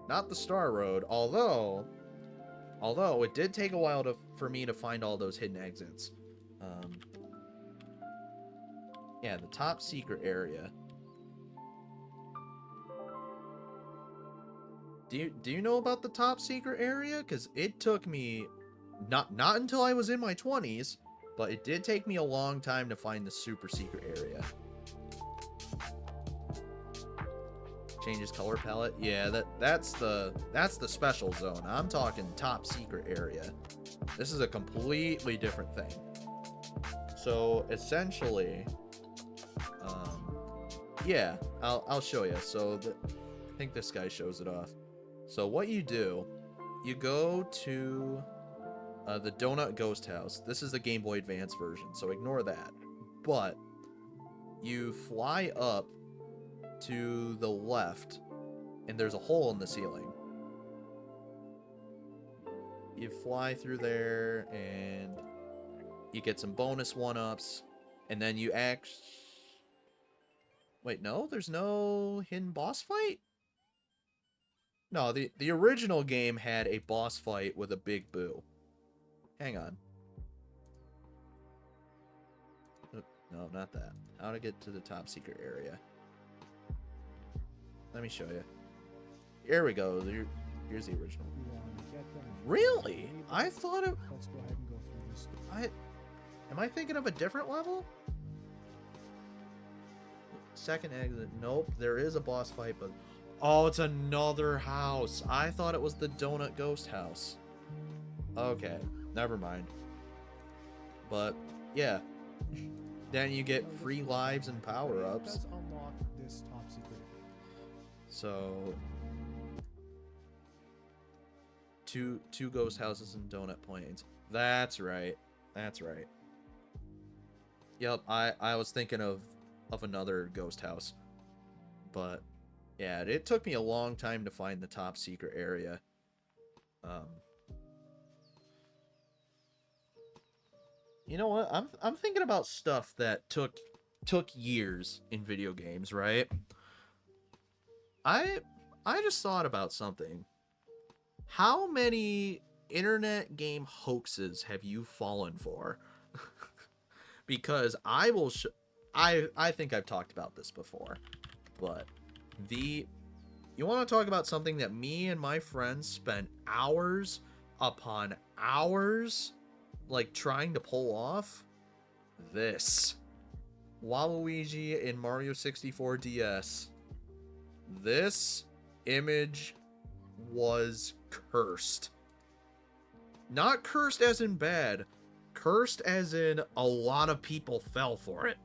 Not the Star Road, although it did take a while for me to find all those hidden exits. Um, yeah, the top secret area. Do you know about the top secret area? Because it took me not until I was in my 20s, but it did take me a long time to find the super secret area. Changes color palette. Yeah, that's the special zone. I'm talking top secret area. This is a completely different thing. So essentially, yeah, I'll show you. So I think this guy shows it off. So what you do, you go to the Donut Ghost House. This is the Game Boy Advance version, so ignore that. But you fly up to the left, and there's a hole in the ceiling. You fly through there, and you get some bonus 1-ups, and then you Wait, no? There's no hidden boss fight? No, the original game had a boss fight with a big boo. Hang on. No, not that. How to get to the top secret area. Let me show you. Here we go. Here's the original. Really? I thought it... Let's go ahead and go through this. Am I thinking of a different level? Second exit. Nope. There is a boss fight, but... Oh, it's another house. I thought it was the Donut Ghost House. Okay. Never mind. But, yeah. Then you get free lives and power-ups. Does unlock this top secret. So... Two ghost houses and donut plains. That's right. That's right. Yep, I was thinking of another ghost house. But yeah, it took me a long time to find the top secret area. You know what? I'm thinking about stuff that took years in video games, right? I just thought about something. How many internet game hoaxes have you fallen for? Because I will I think I've talked about this before, but you want to talk about something that me and my friends spent hours upon hours like trying to pull off? This Waluigi in Mario 64 DS. This image was cursed. Not cursed as in bad, cursed as in a lot of people fell for it.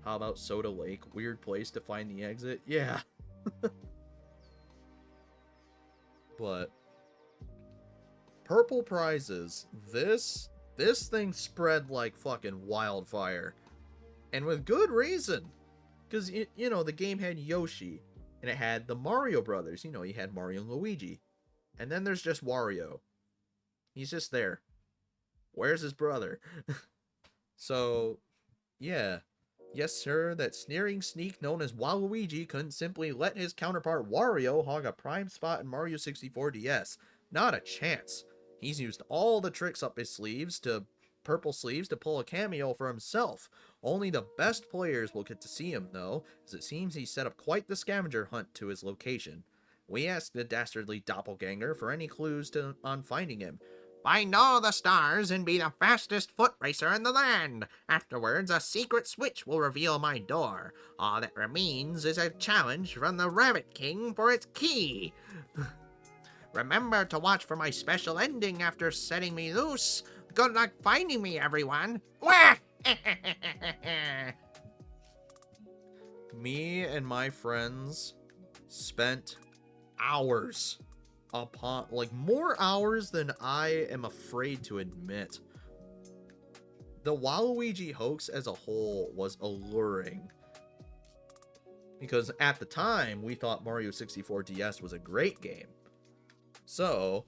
How about Soda Lake? Weird place to find the exit? Yeah. But purple prizes. This thing spread like fucking wildfire. And with good reason. Because, you know, the game had Yoshi. And it had the Mario Brothers. You know, you had Mario and Luigi. And then there's just Wario. He's just there. Where's his brother? So, yeah. Yes, sir, that sneering sneak known as Waluigi couldn't simply let his counterpart Wario hog a prime spot in Mario 64 DS. Not a chance. He's used all the tricks up his purple sleeves to pull a cameo for himself. Only the best players will get to see him, though, as it seems he set up quite the scavenger hunt to his location. We asked the dastardly doppelganger for any clues on finding him. Find all the stars and be the fastest foot racer in the land. Afterwards, a secret switch will reveal my door. All that remains is a challenge from the Rabbit King for its key. Remember to watch for my special ending after setting me loose. Good luck finding me, everyone. Me and my friends spent hours upon, like, more hours than I am afraid to admit. The Waluigi hoax as a whole was alluring. Because at the time, we thought Mario 64 DS was a great game. So,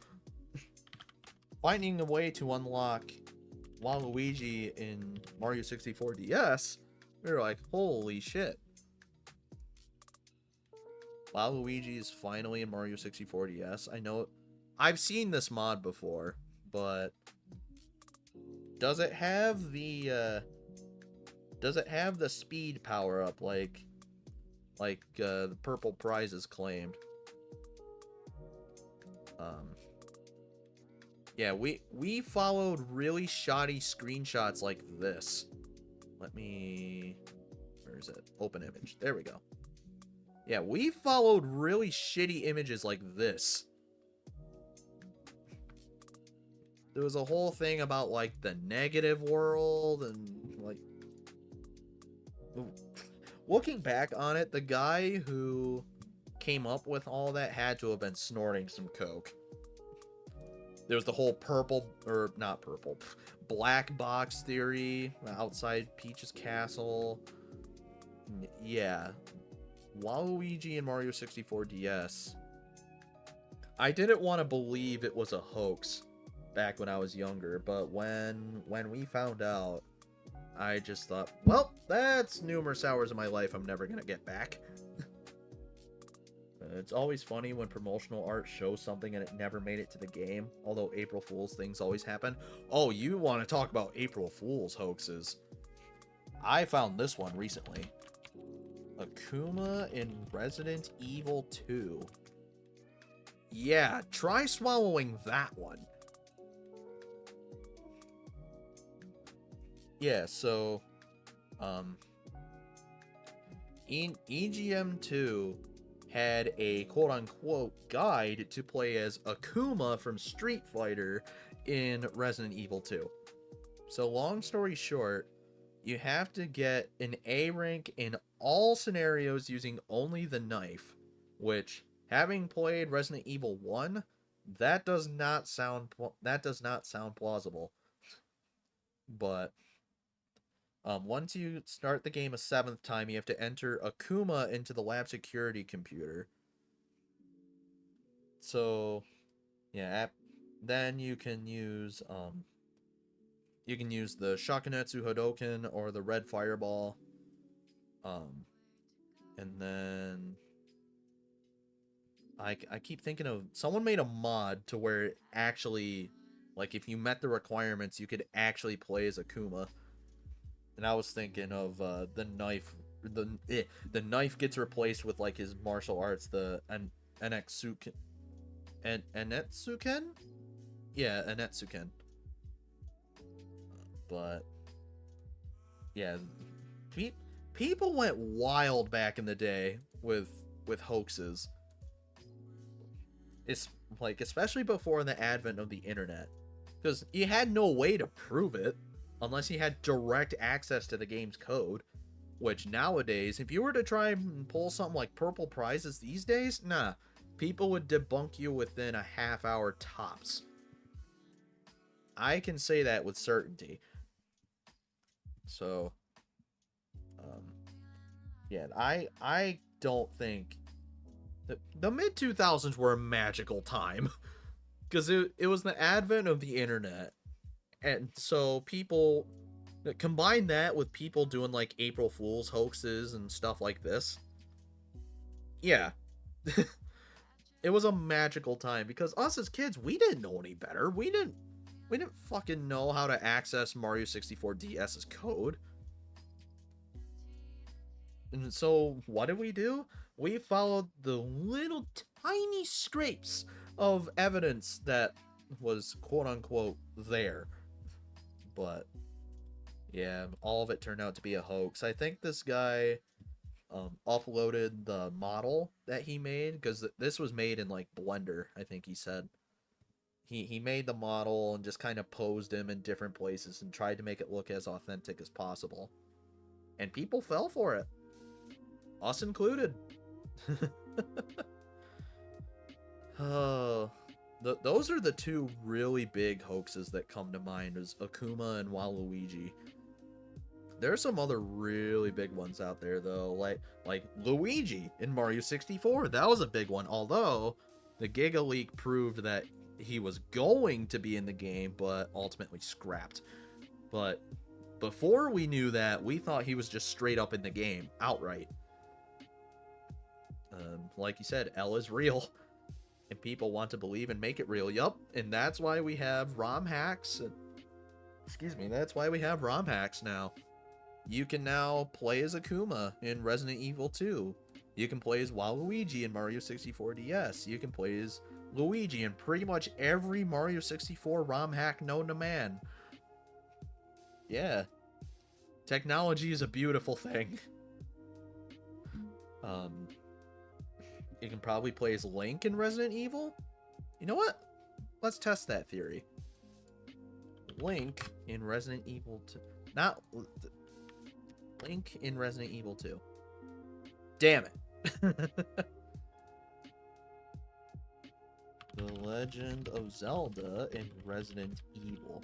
finding a way to unlock Waluigi in Mario 64 DS, we were like, holy shit. Waluigi is finally in Mario 64 DS. I know I've seen this mod before, but does it have the speed power up like the purple prize is claimed? Yeah, we followed really shoddy screenshots like this. Where is it? Open image. There we go. Yeah, we followed really shitty images like this. There was a whole thing about, like, the negative world, and, like... Looking back on it, the guy who came up with all that had to have been snorting some coke. There was the whole black box theory outside Peach's castle. Yeah. Waluigi and Mario 64 DS. I didn't want to believe it was a hoax back when I was younger, but when we found out, I just thought, well, that's numerous hours of my life I'm never gonna get back. It's always funny when promotional art shows something and it never made it to the game, although April Fool's things always happen. Oh, you want to talk about April Fool's hoaxes? I found this one recently. Akuma in Resident Evil 2. Yeah, try swallowing that one. Yeah, so EGM2 had a quote-unquote guide to play as Akuma from Street Fighter in Resident Evil 2. So long story short, you have to get an A rank in all scenarios using only the knife, which, having played Resident Evil 1, that does not sound plausible. But once you start the game a 7th time, you have to enter Akuma into the lab security computer. So, yeah, then you can use the Shakunetsu Hadoken or the Red Fireball. And then I keep thinking of, someone made a mod to where it actually, like, if you met the requirements, you could actually play as Akuma. And I was thinking of the knife. The knife gets replaced with, like, his martial arts, the Enetsuken. Enetsuken? Yeah, Enetsuken. But yeah, people went wild back in the day with hoaxes. It's like, especially before the advent of the internet, because you had no way to prove it unless you had direct access to the game's code, which nowadays, if you were to try and pull something like purple prizes these days, nah, people would debunk you within a half hour tops. I can say that with certainty. So yeah, I don't think the mid 2000s were a magical time, because it was the advent of the internet. And so people combine that with people doing, like, April Fool's hoaxes and stuff like this. Yeah. It was a magical time, because us as kids, we didn't know any better. We didn't fucking know how to access Mario 64 DS's code. And so what did we do? We followed the little tiny scrapes of evidence that was quote unquote there. But yeah, all of it turned out to be a hoax. I think this guy uploaded the model that he made, because this was made in, like, Blender, I think he said. He made the model and just kind of posed him in different places and tried to make it look as authentic as possible. And people fell for it. Us included. Oh, those are the two really big hoaxes that come to mind, is Akuma and Waluigi. There are some other really big ones out there, though, like Luigi in Mario 64. That was a big one, although the Giga Leak proved that he was going to be in the game, but ultimately scrapped. But before we knew that, we thought he was just straight up in the game, outright. Like you said, L is real. And people want to believe and make it real. Yup. And that's why we have ROM hacks. Excuse me. That's why we have ROM hacks now. You can now play as Akuma in Resident Evil 2. You can play as Waluigi in Mario 64 DS. You can play as Luigi in pretty much every Mario 64 ROM hack known to man. Yeah. Technology is a beautiful thing. You can probably play as Link in Resident Evil. You know what? Let's test that theory. Link in Resident Evil 2. Not... Link in Resident Evil 2. Damn it. The Legend of Zelda in Resident Evil.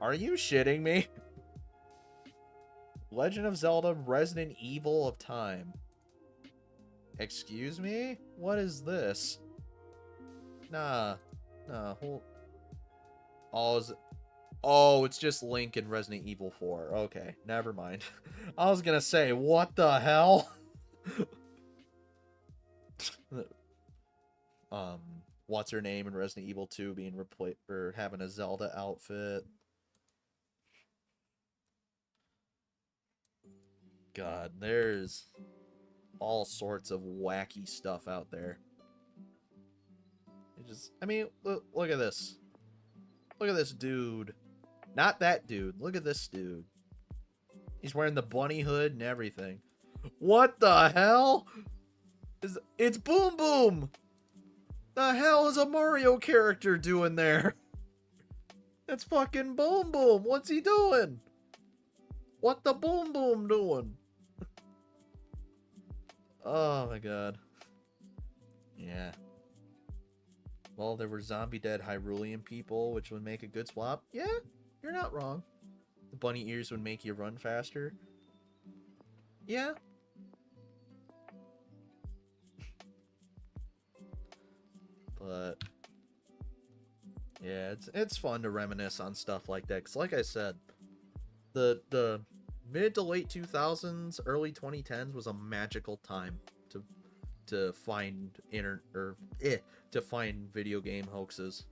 Are you shitting me? Legend of Zelda Resident Evil of Time. Excuse me? What is this? Nah. Hold. Oh, it's just Link in Resident Evil 4. Okay, never mind. I was gonna say, what the hell? What's her name in Resident Evil 2 being replaced or having a Zelda outfit? God, there's all sorts of wacky stuff out there. I mean, look at this. Look at this dude. Not that dude. Look at this dude. He's wearing the bunny hood and everything. What the hell? It's Boom Boom! The hell is a Mario character doing there? It's fucking Boom Boom. What's he doing? What the Boom Boom doing? Oh my god. Yeah. Well, there were zombie dead Hyrulean people, which would make a good swap. Yeah, you're not wrong. The bunny ears would make you run faster. Yeah. But yeah, it's fun to reminisce on stuff like that. 'Cause like I said, the mid to late 2000s, early 2010s was a magical time to find to find video game hoaxes.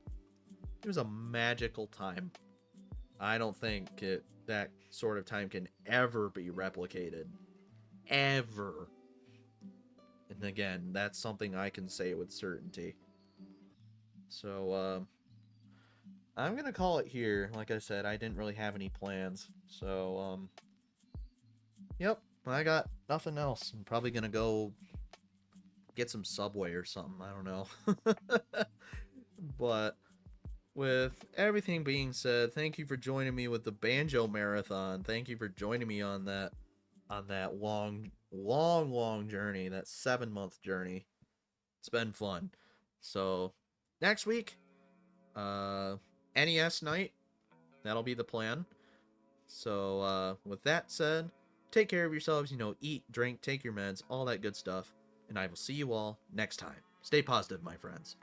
It was a magical time. I don't think that sort of time can ever be replicated. Ever. And again, that's something I can say with certainty. So, I'm gonna call it here. Like I said, I didn't really have any plans. So, yep, I got nothing else. I'm probably gonna go get some Subway or something. I don't know. But with everything being said, thank you for joining me with the Banjo Marathon. Thank you for joining me on that long journey, that 7-month journey. It's been fun. So next week, NES night. That'll be the plan. So with that said, take care of yourselves. Eat, drink, take your meds, all that good stuff. And I will see you all next time. Stay positive, my friends.